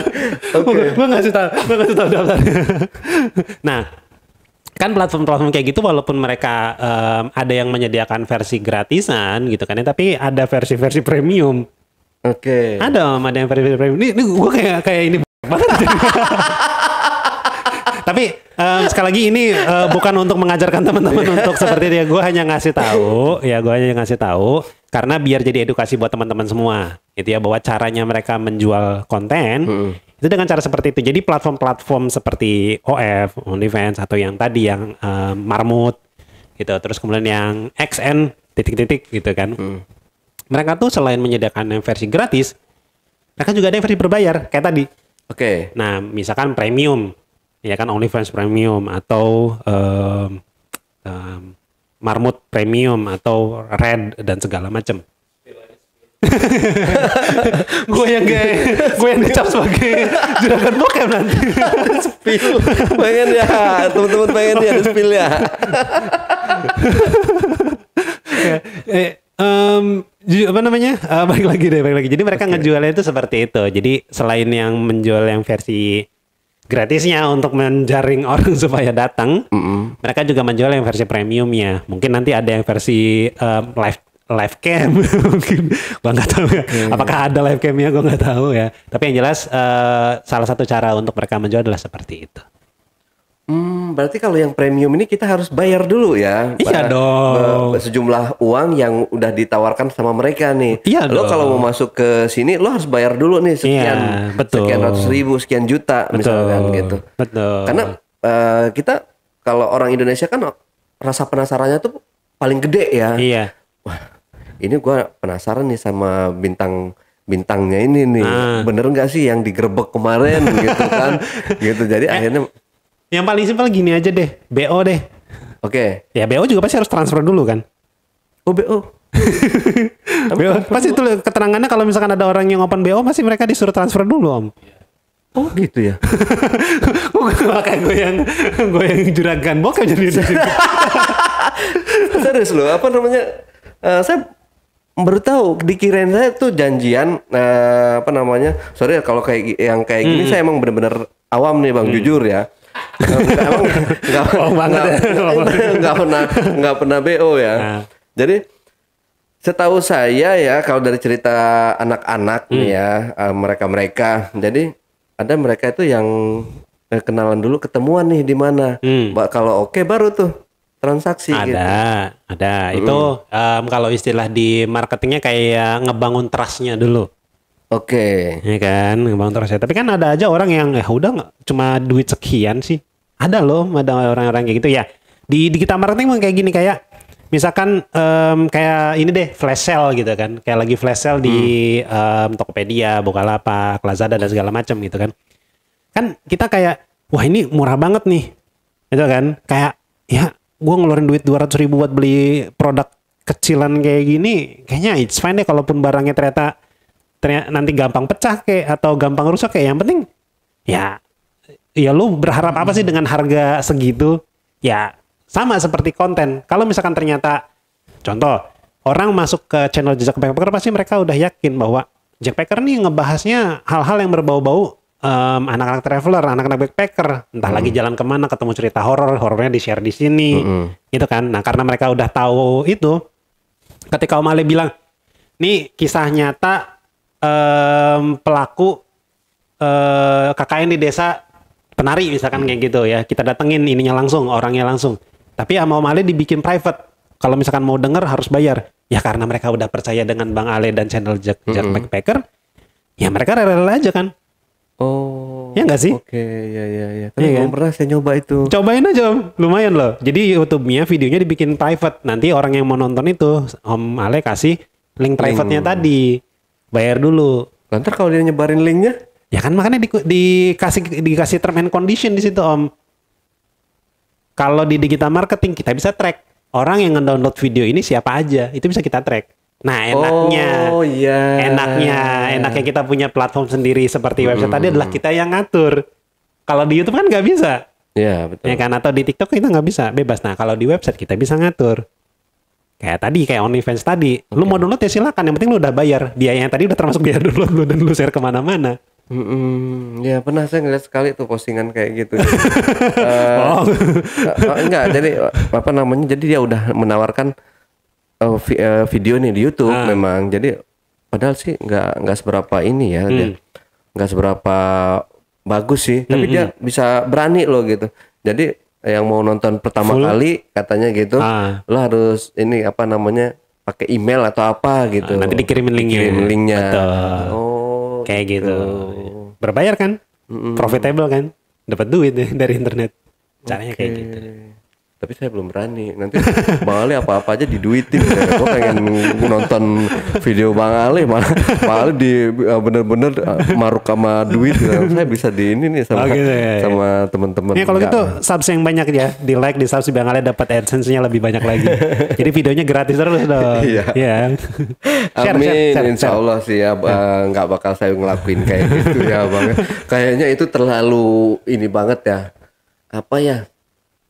Oke. Gue ngasih tahu daftarnya. Nah, kan platform-platform kayak gitu walaupun mereka ada yang menyediakan versi gratisan gitu kan ya, tapi ada versi-versi premium. Oke. Ada yang versi premium. Ini gue kayak ini banget. Tapi sekali lagi ini bukan untuk mengajarkan teman-teman untuk seperti itu ya. Gue hanya ngasih tahu karena biar jadi edukasi buat teman-teman semua. Gitu ya, bahwa caranya mereka menjual konten itu dengan cara seperti itu. Jadi platform-platform seperti OF, OnlyFans atau yang tadi yang Marmut gitu, terus kemudian yang XN titik-titik gitu kan. Mereka tuh selain menyediakan yang versi gratis, mereka juga ada yang versi berbayar kayak tadi. Oke. Nah, misalkan premium, ya kan OnlyFans premium atau Marmut premium atau Red dan segala macam. gue yang dicap sebagai juragan bokep nanti. Spill. Pengen ya, teman-teman pengen ya ada spill ya. Apa namanya? Balik lagi. Jadi mereka ngejualnya itu seperti itu. Jadi selain yang menjual yang versi gratisnya untuk menjaring orang supaya datang, mereka juga menjual yang versi premiumnya. Mungkin nanti ada yang versi live cam, mungkin gua nggak tahu ya. Apakah ada live camnya? Gua nggak tahu ya. Tapi yang jelas salah satu cara untuk mereka menjual adalah seperti itu. Berarti kalau yang premium ini kita harus bayar dulu ya. Iya dong. Sejumlah uang yang udah ditawarkan sama mereka nih. Iya lo dong. kalau mau masuk ke sini lo harus bayar dulu nih sekian, Iya, betul. sekian ratus ribu, sekian juta misalkan gitu. Betul. Karena kita kalau orang Indonesia kan rasa penasarannya tuh paling gede ya. Iya. Wah, ini gua penasaran nih sama bintangnya ini nih. Bener nggak sih yang digerebek kemarin gitu kan? Gitu. Jadi akhirnya Yang paling simpel gini aja deh, BO deh. oke. Ya BO juga pasti harus transfer dulu kan. Oh BO. BO, pasti itu keterangannya kalau misalkan ada orang yang open BO pasti mereka disuruh transfer dulu om. Oh gitu ya. Makanya gue yang juragan bokep jadi. Serius loh, apa namanya? Saya baru tahu dikirain saya tuh janjian apa namanya? Sorry ya kalau kayak yang kayak gini saya emang bener-bener awam nih Bang, jujur ya. Nggak pernah BO ya. Jadi setahu saya ya kalau dari cerita anak-anak nih ya, mereka jadi ada mereka itu yang kenalan dulu, ketemuan nih di mana. Kalau oke baru tuh transaksi. Ada. Itu kalau istilah di marketingnya kayak ngebangun trust-nya dulu. Oke. Ya kan, ngebangun trust-nya. Tapi kan ada aja orang yang udah nggak cuma duit sekian sih. Ada loh, ada orang-orang kayak gitu ya. Di digital marketing mah kayak gini, kayak misalkan kayak ini deh, flash sale gitu kan. Kayak lagi flash sale di Tokopedia, Bukalapak, Lazada dan segala macam gitu kan. Kan kita kayak, wah ini murah banget nih. Gitu kan. Kayak ya gue ngeluarin duit 200.000 buat beli produk kecilan kayak gini, kayaknya it's fine deh kalaupun barangnya ternyata nanti gampang pecah kayak atau gampang rusak kayak, yang penting ya lu berharap apa sih dengan harga segitu? Ya sama seperti konten. Kalau misalkan ternyata contoh orang masuk ke channel Jejak Backpacker pasti mereka udah yakin bahwa Backpacker nih ngebahasnya hal-hal yang berbau-bau anak-anak traveler, anak-anak backpacker, entah lagi jalan kemana ketemu cerita horornya di share di sini, gitu kan. Nah karena mereka udah tahu itu, ketika Om Ale bilang, nih kisah nyata pelaku KKN di desa penari misalkan kayak gitu ya, kita datengin ininya langsung, orangnya langsung. Tapi sama Om Ale dibikin private. Kalau misalkan mau denger harus bayar. Ya karena mereka udah percaya dengan Bang Ale dan channel Jejak Backpacker, ya mereka rela-rela aja kan. Oh. Ya nggak sih? Oke, ya. Tapi Iya belum kan? pernah saya nyoba itu. Cobain aja Om, lumayan loh. Jadi YouTube-nya videonya dibikin private. Nanti orang yang mau nonton itu Om Ale kasih link private-nya tadi. Bayar dulu. Lantar kalau dia nyebarin linknya, Ya kan makanya dikasih term and condition di situ Om. Kalau di digital marketing kita bisa track orang yang nge-download video ini siapa aja. Itu bisa kita track. Nah, enaknya. oh iya. Enaknya kita punya platform sendiri seperti website tadi adalah kita yang ngatur. Kalau di YouTube kan nggak bisa. Iya betul. Ya kan, atau di TikTok kita nggak bisa, bebas. Nah, kalau di website kita bisa ngatur. Kayak OnlyFans tadi. Lu mau download ya silakan, yang penting lu udah bayar. Dia yang tadi udah termasuk biaya download lu dan lu share kemana-mana. Ya pernah saya ngeliat sekali tuh postingan kayak gitu. Oh. Enggak, jadi apa namanya? Jadi dia udah menawarkan video nih di YouTube memang. Jadi padahal sih nggak seberapa ini ya, dia nggak seberapa bagus sih. Tapi dia bisa berani loh gitu. Jadi yang mau nonton pertama kali katanya gitu, lo harus ini apa namanya pakai email atau apa gitu. Nanti dikirimin linknya. Betul. Oh, Kayak gitu. Berbayar kan? Profitable kan? Dapat duit deh dari internet. Caranya kayak gitu. Tapi saya belum berani. Nanti Bang Ale apa-apa aja diduitin. Ya. Gue pengen nonton video Bang Ale, Bang Ale di bener-bener maruk sama duit. Gitu. Saya bisa di ini nih sama gitu, ya. sama teman-teman. Ya kalau gitu subs yang banyak ya, di like, di subs Bang Ale dapat AdSense-nya lebih banyak lagi. Jadi videonya gratis terus dong. Iya. Iya. Amin, insya Allah sih ya, nggak bakal saya ngelakuin kayak gitu ya Bang. Kayaknya itu terlalu ini banget ya. Apa ya?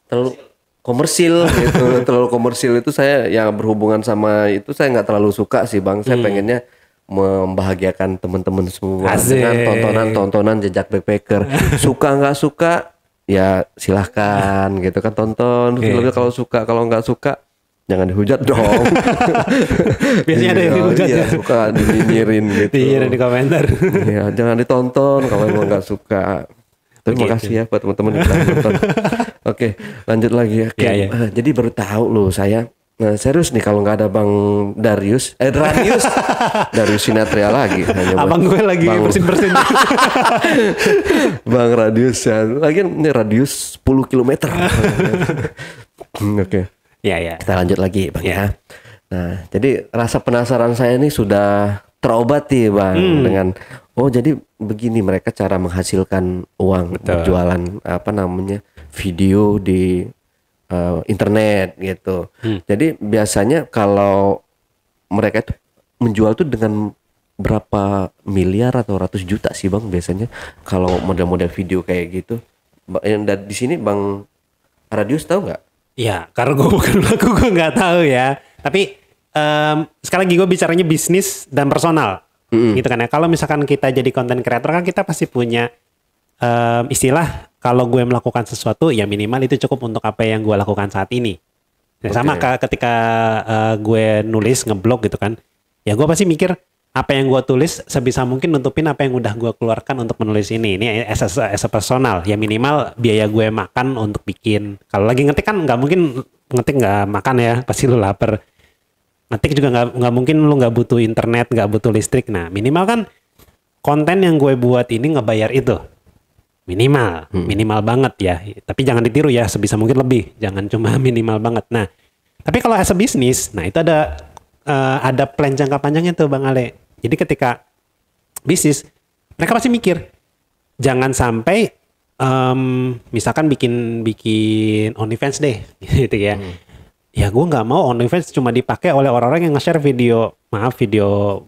Terlalu komersil gitu. Terlalu komersil itu saya yang berhubungan sama itu saya nggak terlalu suka sih Bang. Saya pengennya membahagiakan teman-teman semua dengan tontonan jejak backpacker. Suka nggak suka ya silahkan gitu kan, tonton filmnya kalau suka, kalau nggak suka jangan dihujat dong. Biasanya ada yang dihujat ya. Suka dinyinyirin gitu. Iya, di komentar. Ya, jangan ditonton kalau emang nggak suka. Tapi makasih ya buat teman-teman yang udah nonton. Oke, lanjut lagi. Oke, jadi baru tahu loh saya. Nah, serius nih kalau nggak ada Bang Darius Sinatria lagi. Abang gue lagi bersin-bersin. Bang Radius ya. Lagi ini radius 10 km. Oke. Ya. Kita lanjut lagi Bang ya. Nah, jadi rasa penasaran saya ini sudah terobati Bang dengan jadi begini mereka cara menghasilkan uang berjualan apa namanya video di internet gitu. Jadi biasanya kalau mereka itu menjual tuh dengan berapa miliar atau ratus juta sih Bang biasanya kalau model-model video kayak gitu. Dan di sini Bang Radius tahu nggak? Ya, karena gue bukan pelaku, gue nggak tahu ya. Tapi sekali lagi gue bicaranya bisnis dan personal. Gitu kan ya. Kalau misalkan kita jadi content creator kan kita pasti punya istilah kalau gue melakukan sesuatu ya minimal itu cukup untuk apa yang gue lakukan saat ini. Sama ketika gue nulis ngeblog gitu kan. Ya gue pasti mikir apa yang gue tulis sebisa mungkin nutupin apa yang udah gue keluarkan untuk menulis ini. Ini as a personal. Ya minimal biaya gue makan untuk bikin. Kalau lagi ngetik kan nggak mungkin ngetik nggak makan ya. Pasti lu lapar. Ngetik juga nggak mungkin lu nggak butuh internet, nggak butuh listrik. Nah minimal kan konten yang gue buat ini ngebayar itu minimal banget ya. Tapi jangan ditiru ya, sebisa mungkin lebih. Jangan cuma minimal banget. Nah tapi kalau as a bisnis, nah itu ada plan jangka panjangnya tuh Bang Ale. Jadi ketika bisnis mereka pasti mikir jangan sampai misalkan bikin OnlyFans deh gitu ya. Ya gue nggak mau OnlyFans cuma dipakai oleh orang-orang yang nge-share video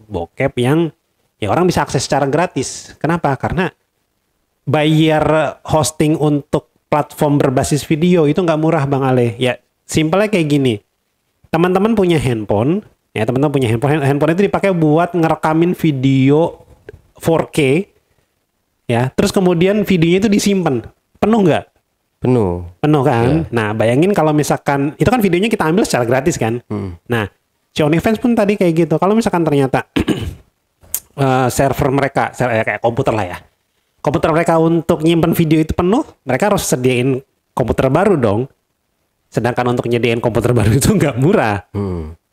bokep yang ya orang bisa akses secara gratis. Kenapa? Karena bayar hosting untuk platform berbasis video itu nggak murah Bang Ale. Ya simpelnya kayak gini. Teman-teman punya handphone, handphone itu dipakai buat ngerekamin video 4K, ya. Terus kemudian videonya itu disimpan, penuh nggak? Penuh kan? Yeah. Nah, bayangin kalau misalkan itu kan videonya kita ambil secara gratis kan? Nah, si OnlyFans pun tadi kayak gitu. Kalau misalkan ternyata server mereka, kayak komputer lah ya, komputer mereka untuk nyimpen video itu penuh, mereka harus sediain komputer baru dong. Sedangkan untuk nyediain komputer baru itu nggak murah,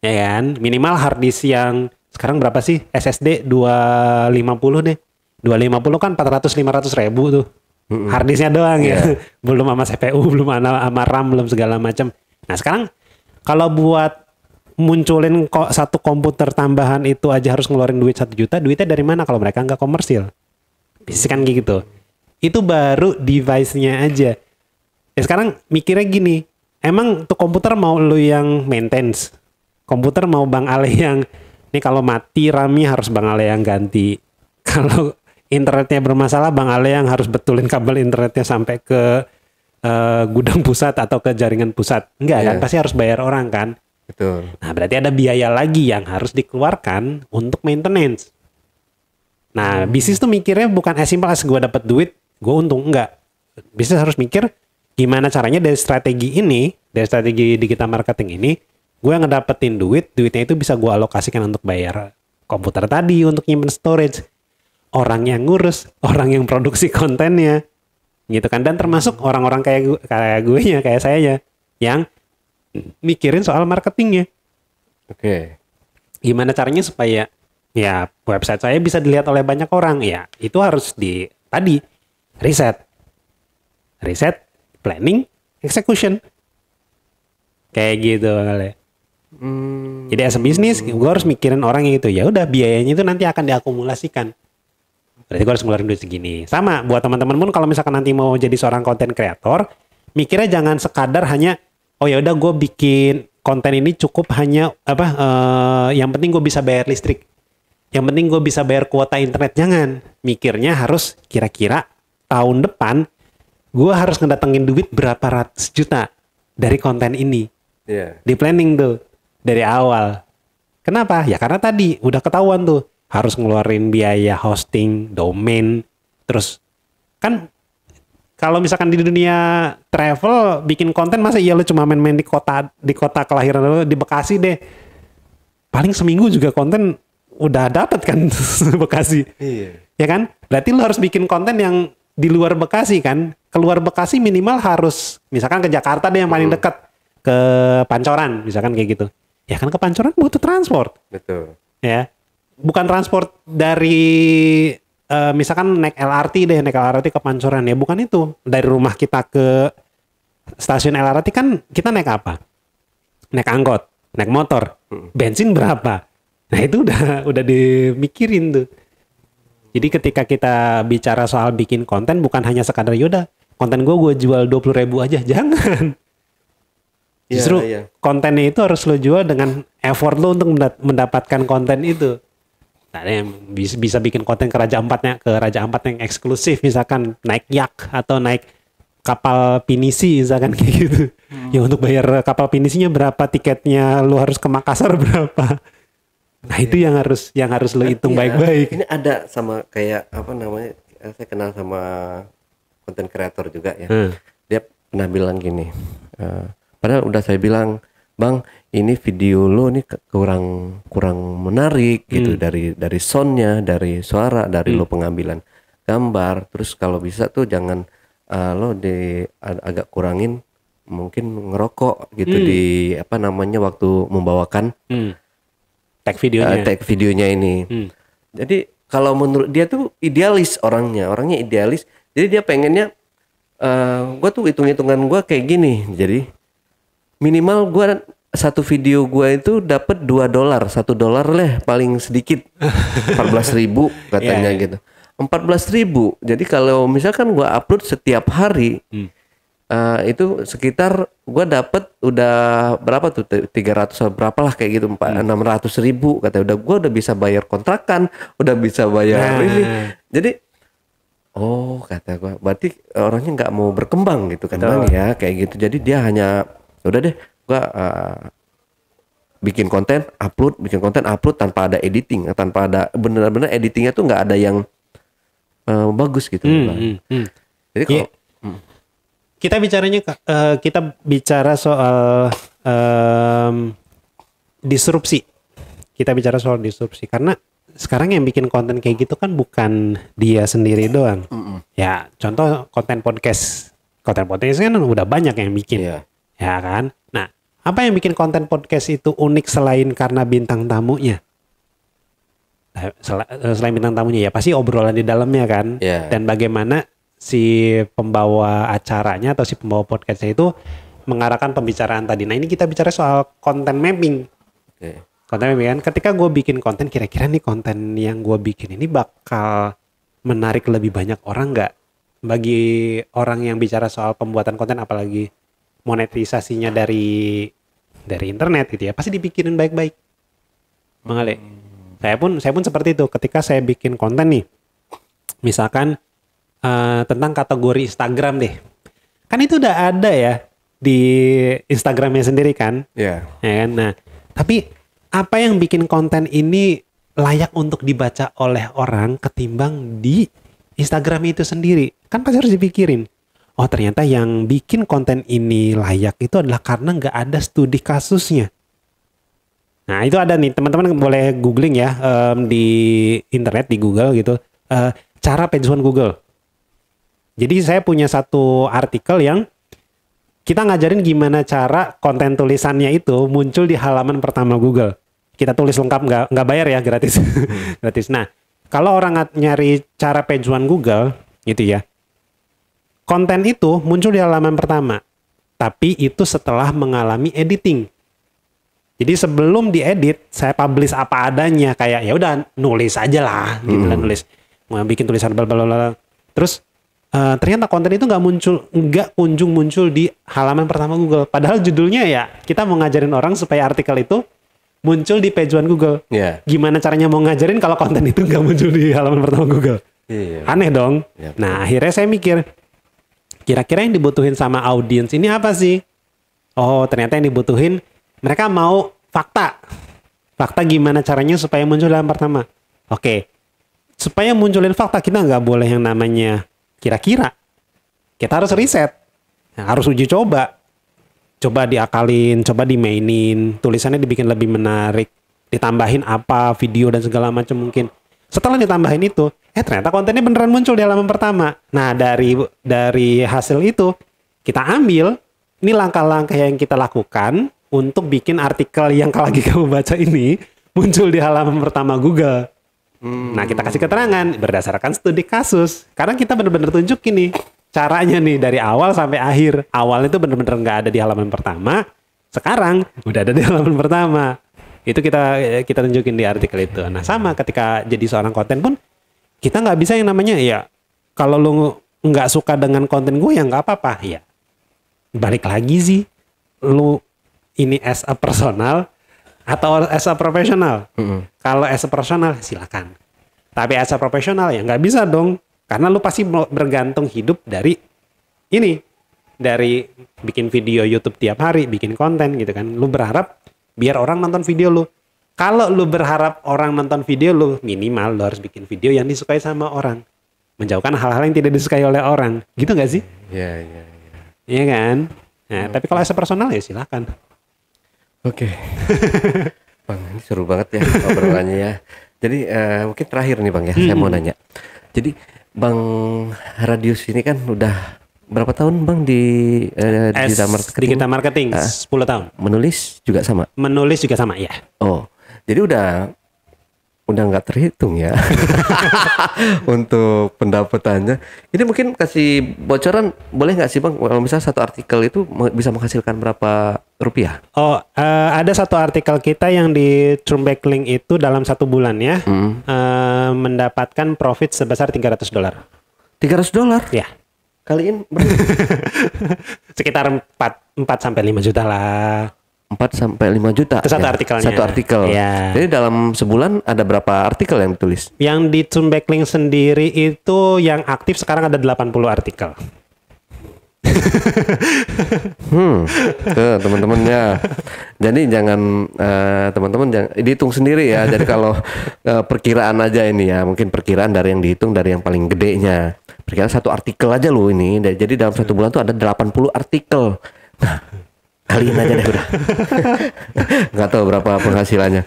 ya kan? Minimal hard disk yang sekarang berapa sih? SSD 250 deh. 250 kan 400-500 ribu tuh. Harddisknya doang ya. Belum sama CPU, belum sama RAM, belum segala macam. Nah sekarang kalau buat munculin kok satu komputer tambahan itu aja harus ngeluarin duit 1 juta, duitnya dari mana kalau mereka nggak komersil? Bisnis kan gitu. Itu baru device-nya aja. Ya sekarang mikirnya gini, emang tuh komputer mau lu yang maintenance? Komputer mau Bang Ale yang, nih kalau mati RAM-nya harus Bang Ale yang ganti. Kalau internetnya bermasalah, Bang Ale yang harus betulin kabel internetnya sampai ke gudang pusat atau ke jaringan pusat. Enggak kan, pasti harus bayar orang kan? Betul. Nah berarti ada biaya lagi yang harus dikeluarkan untuk maintenance. Nah bisnis tuh mikirnya bukan as simple as gue dapet duit, gue untung. Enggak. Bisnis harus mikir gimana caranya dari strategi ini, dari strategi digital marketing ini, gue ngedapetin duitnya itu bisa gue alokasikan untuk bayar komputer tadi, untuk nyimpen storage, orang yang ngurus, orang yang produksi kontennya, gitu kan. Dan termasuk orang-orang kayak saya yang mikirin soal marketingnya. Oke. Gimana caranya supaya ya website saya bisa dilihat oleh banyak orang? Ya itu harus tadi riset, planning, execution, kayak gitu kali. Jadi as a bisnis, gue harus mikirin orang yang itu. Ya udah biayanya itu nanti akan diakumulasikan. Berarti gue harus ngeluarin duit segini. Sama buat teman-teman pun kalau misalkan nanti mau jadi seorang content creator, mikirnya jangan sekadar hanya oh ya udah gue bikin konten ini cukup hanya yang penting gue bisa bayar listrik, yang penting gue bisa bayar kuota internet. Jangan, mikirnya harus kira-kira tahun depan gue harus ngedatengin duit berapa ratus juta dari konten ini. Di planning tuh dari awal. Kenapa? Ya karena tadi udah ketahuan tuh harus ngeluarin biaya hosting, domain, terus kan kalau misalkan di dunia travel bikin konten masa iya lu cuma main-main di kota kelahiran lu di Bekasi deh. Paling seminggu juga konten udah dapet kan Bekasi. Iya. Ya kan? Berarti lu harus bikin konten yang di luar Bekasi kan. Keluar Bekasi minimal harus misalkan ke Jakarta deh yang paling dekat, ke Pancoran misalkan kayak gitu. Ya kan ke Pancoran butuh transport. Betul. Ya. Bukan transport dari misalkan naik LRT ke Pancoran, ya bukan itu. Dari rumah kita ke stasiun LRT kan kita naik apa? Naik angkot, naik motor, bensin berapa? Nah itu udah dimikirin tuh. Jadi ketika kita bicara soal bikin konten bukan hanya sekadar yaudah konten gue jual 20.000 aja, jangan. Justru kontennya itu harus lo jual dengan effort lo untuk mendapatkan konten itu. Ada yang bisa bikin konten ke Raja Ampatnya, ke Raja Ampat yang eksklusif, misalkan naik yak atau naik kapal pinisi misalkan kayak gitu. Ya untuk bayar kapal pinisinya berapa, tiketnya lu harus ke Makassar berapa. Nah itu yang harus lu hitung baik-baik. Ini ada sama kayak apa namanya, saya kenal sama konten kreator juga ya. Dia pernah bilang gini, padahal udah saya bilang, Bang, ini video lo nih kurang menarik gitu, dari soundnya, dari suara, dari lo pengambilan gambar. Terus kalau bisa tuh jangan lo agak kurangin mungkin ngerokok gitu di apa namanya waktu membawakan tag videonya ini. Jadi kalau menurut dia tuh idealis orangnya idealis. Jadi dia pengennya gue tuh hitung-hitungan gue kayak gini. Jadi minimal gue satu video gue itu dapat $2, $1 lah paling sedikit, 14.000 katanya gitu. 14.000. Jadi kalau misalkan gue upload setiap hari, itu sekitar gue dapat udah berapa tuh, 300 berapa lah kayak gitu, 600.000 katanya. Gue udah bisa bayar kontrakan, udah bisa bayar ini. Jadi kata gue, berarti orangnya nggak mau berkembang gitu kan Bang ya, kayak gitu. Jadi dia hanya udah deh, gue bikin konten upload tanpa ada editing, tanpa ada benar-benar editingnya tuh nggak ada yang bagus gitu. Jadi kalau kita bicara soal disrupsi. Kita bicara soal disrupsi karena sekarang yang bikin konten kayak gitu kan bukan dia sendiri doang. Ya contoh konten podcast kan udah banyak yang bikin. Ya kan? Nah, apa yang bikin konten podcast itu unik selain karena bintang tamunya? selain bintang tamunya ya pasti obrolan di dalamnya kan. Iya. Dan bagaimana si pembawa acaranya atau si pembawa podcastnya itu mengarahkan pembicaraan tadi. Nah ini kita bicara soal content mapping. Oke. Konten mapping kan, ketika gue bikin konten, kira-kira nih konten yang gue bikin ini bakal menarik lebih banyak orang nggak? Bagi orang yang bicara soal pembuatan konten, apalagi monetisasinya dari internet gitu ya, pasti dipikirin baik-baik. Bang Ale, saya pun seperti itu. Ketika saya bikin konten nih, misalkan tentang kategori Instagram deh, kan itu udah ada ya di Instagramnya sendiri kan, Iya. ya kan? Nah, tapi apa yang bikin konten ini layak untuk dibaca oleh orang ketimbang di Instagram itu sendiri? Kan pasti harus dipikirin. Oh ternyata yang bikin konten ini layak itu adalah karena nggak ada studi kasusnya. Nah itu ada nih, teman-teman boleh googling ya di internet, di Google gitu. Cara page one Google. Jadi saya punya satu artikel yang kita ngajarin gimana cara konten tulisannya itu muncul di halaman pertama Google. Kita tulis lengkap, nggak bayar ya, gratis. Gratis. Nah, kalau orang nyari cara page one Google gitu ya, konten itu muncul di halaman pertama. Tapi itu setelah mengalami editing. Jadi sebelum diedit, saya publish apa adanya, kayak ya udah nulis aja lah, gitu kan, nulis, mau bikin tulisan blablabla. Terus ternyata konten itu nggak kunjung muncul di halaman pertama Google. Padahal judulnya ya kita mau ngajarin orang supaya artikel itu muncul di page one Google. Iya. Gimana caranya mau ngajarin kalau konten itu nggak muncul di halaman pertama Google? Iya. Aneh dong. Iya, betul. Nah akhirnya saya mikir, kira-kira yang dibutuhin sama audiens ini apa sih? Oh ternyata yang dibutuhin, mereka mau fakta. Fakta gimana caranya supaya muncul dalam pertama. Oke, supaya munculin fakta kita nggak boleh yang namanya kira-kira. Kita harus riset. Nah, harus uji coba. Coba diakalin, coba dimainin. Tulisannya dibikin lebih menarik. Ditambahin apa, video dan segala macam mungkin. Setelah ditambahin itu, ternyata kontennya beneran muncul di halaman pertama. Nah dari hasil itu, kita ambil, ini langkah-langkah yang kita lakukan untuk bikin artikel yang lagi kamu baca ini muncul di halaman pertama Google. Nah kita kasih keterangan berdasarkan studi kasus. Karena kita bener-bener tunjukin nih caranya nih dari awal sampai akhir. Awal itu bener-bener nggak ada di halaman pertama. Sekarang udah ada di halaman pertama. Itu kita tunjukin di artikel itu. Nah sama ketika jadi seorang konten pun kita nggak bisa yang namanya ya kalau lu nggak suka dengan konten gue ya nggak apa-apa ya. Balik lagi sih lu ini as a personal atau as a profesional. Kalau as a personal silakan. Tapi as a profesional ya nggak bisa dong. Karena lu pasti bergantung hidup dari ini. Dari bikin video YouTube tiap hari, bikin konten gitu kan. Lu berharap biar orang nonton video lu. Kalau lu berharap orang nonton video lu, minimal lu harus bikin video yang disukai sama orang. Menjauhkan hal-hal yang tidak disukai oleh orang. Gitu nggak sih? Iya. Iya kan? Nah, tapi kalau as a personal ya silakan. Oke. Bang, ini seru banget ya obrolannya ya. Jadi mungkin terakhir nih Bang ya, saya mau nanya. Jadi Bang Radius ini kan udah berapa tahun Bang di digital marketing? Digital marketing 10 tahun. Menulis juga sama? Menulis juga sama, ya. Oh, jadi udah nggak terhitung ya untuk pendapatannya. Ini mungkin kasih bocoran boleh nggak sih Bang? Kalau misalnya satu artikel itu bisa menghasilkan berapa rupiah? Oh, ada satu artikel kita yang di Trueback Link itu dalam 1 bulan ya mendapatkan profit sebesar $300. $300? Ya. Kaliin sekitar 4 sampai 5 juta lah. 4 sampai 5 juta. Itu satu ya? artikelnya. Satu artikel. Ya. Jadi dalam sebulan ada berapa artikel yang ditulis? Yang di Trueback Link sendiri itu yang aktif sekarang ada 80 artikel. Tuh teman-temannya. Jadi jangan teman-teman jangan dihitung sendiri ya. Jadi kalau perkiraan aja ini ya, mungkin perkiraan dari yang dihitung dari yang paling gedenya. Perkiraan satu artikel aja loh ini. Jadi dalam 1 bulan tuh ada 80 artikel. Nah, kaliin aja deh udah. Nggak tahu berapa penghasilannya.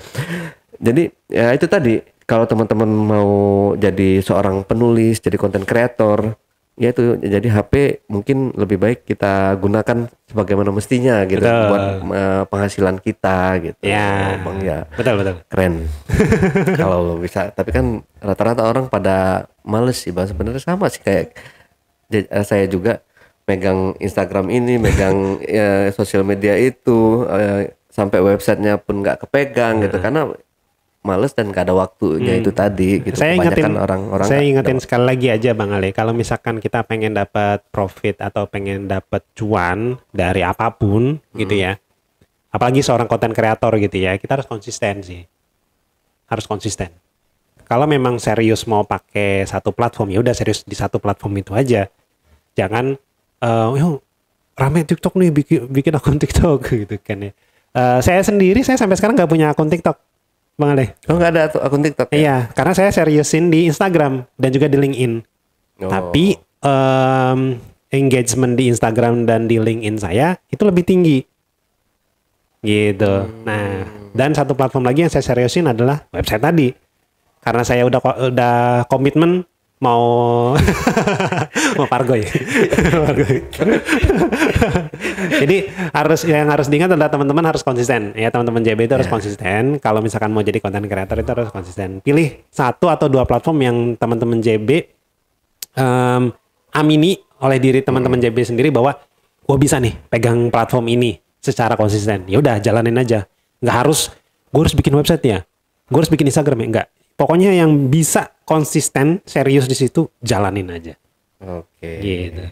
Jadi ya itu tadi, kalau teman-teman mau jadi seorang penulis, jadi content creator, ya itu jadi HP mungkin lebih baik kita gunakan sebagaimana mestinya gitu Betul. buat penghasilan kita gitu. Ya, Bang ya. betul. Keren. Kalau bisa, tapi kan rata-rata orang pada males sih Bang. Sebenarnya sama sih kayak saya juga megang Instagram ini, megang sosial media itu, sampai websitenya pun nggak kepegang gitu karena males dan gak ada waktunya itu tadi gitu. Saya ingetin, Kebanyakan orang-orang saya nggak ingetin ada sekali lagi aja Bang Ale, kalau misalkan kita pengen dapat profit atau pengen dapat cuan dari apapun gitu ya, apalagi seorang konten kreator gitu ya, kita harus konsisten sih, harus konsisten. Kalau memang serius mau pakai satu platform, ya udah serius di satu platform itu aja. Jangan, yo rame TikTok nih, bikin akun TikTok gitu kan ya. Saya sendiri, saya sampai sekarang nggak punya akun TikTok, Bang Ale. Oh nggak ada akun TikTok ya? Iya, karena saya seriusin di Instagram dan juga di LinkedIn. Oh. Tapi engagement di Instagram dan di LinkedIn saya itu lebih tinggi. Gitu. Nah, dan satu platform lagi yang saya seriusin adalah website tadi. Karena saya udah komitmen mau mau pargoy. Pargoy. Jadi yang harus diingat adalah teman-teman harus konsisten ya, teman-teman JB itu harus konsisten. Kalau misalkan mau jadi content creator itu harus konsisten. Pilih satu atau dua platform yang teman-teman JB amini oleh diri teman-teman JB sendiri bahwa gue bisa nih pegang platform ini secara konsisten. Ya udah jalanin aja. Nggak harus gue harus bikin website ya, gue harus bikin Instagram ya, enggak. Pokoknya yang bisa konsisten, serius di situ, jalanin aja. Oke. Gitu.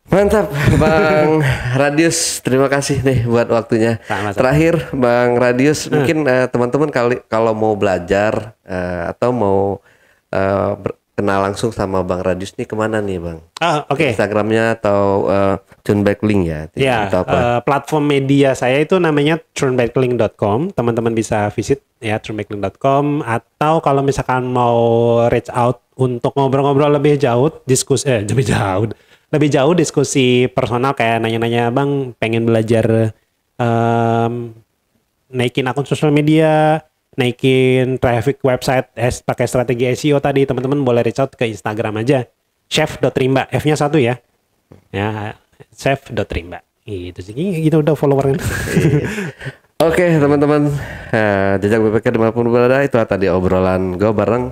Mantap, Bang Radius. Terima kasih nih buat waktunya. Sama-sama. Terakhir, Bang Radius, mungkin teman-teman kalau mau belajar atau mau kenal langsung sama Bang Radius nih kemana nih, Bang? Oke. Instagramnya atau Turnbacklink ya? Ya, atau apa? platform media saya itu namanya turnbacklink.com. Teman-teman bisa visit ya turnbacklink.com, atau kalau misalkan mau reach out untuk ngobrol-ngobrol lebih jauh, lebih jauh diskusi personal kayak nanya-nanya, Bang pengen belajar naikin akun sosial media, naikin traffic website pakai strategi SEO tadi, teman-teman boleh reach out ke Instagram aja, chef.rimba, F-nya 1 ya. Ya, chef.rimba. Gitu sih, gitu udah follower kan. Oke teman-teman, jejak BPK dimanapun berada, itu tadi obrolan gue bareng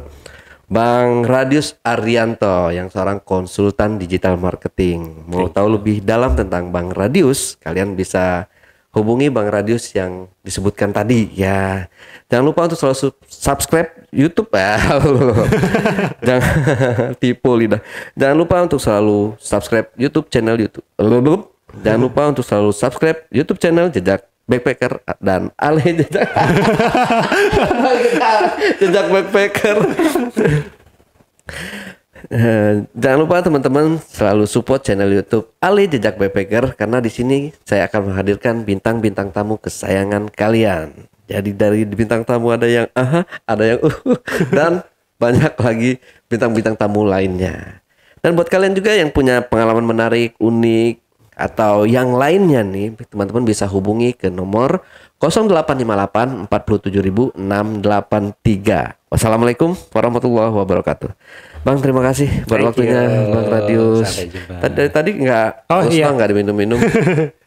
Bang Radius Arianto yang seorang konsultan digital marketing. Mau tahu lebih dalam tentang Bang Radius, kalian bisa hubungi Bang Radius yang disebutkan tadi ya. Jangan lupa untuk selalu subscribe YouTube ya. Jangan tipu lidah. Jangan lupa untuk selalu subscribe YouTube channel YouTube. Jangan lupa untuk selalu subscribe YouTube channel Jejak Backpacker dan Ale Jejak. Jejak Backpacker. Jangan lupa teman-teman selalu support channel YouTube Ale Jejak Backpacker, karena di sini saya akan menghadirkan bintang-bintang tamu kesayangan kalian. Jadi dari bintang tamu ada yang ada yang dan banyak lagi bintang-bintang tamu lainnya. Dan buat kalian juga yang punya pengalaman menarik, unik, atau yang lainnya nih, teman-teman bisa hubungi ke nomor 0858 47683. Wassalamualaikum warahmatullahi wabarakatuh. Bang, terima kasih buat waktunya, Bang Radius. Sampai jumpa. Tadi nggak, nggak diminum-minum.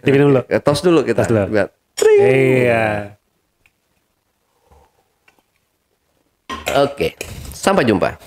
Diminum dulu. Tos dulu kita. Tos dulu. Biar- Iya. Oke, sampai jumpa.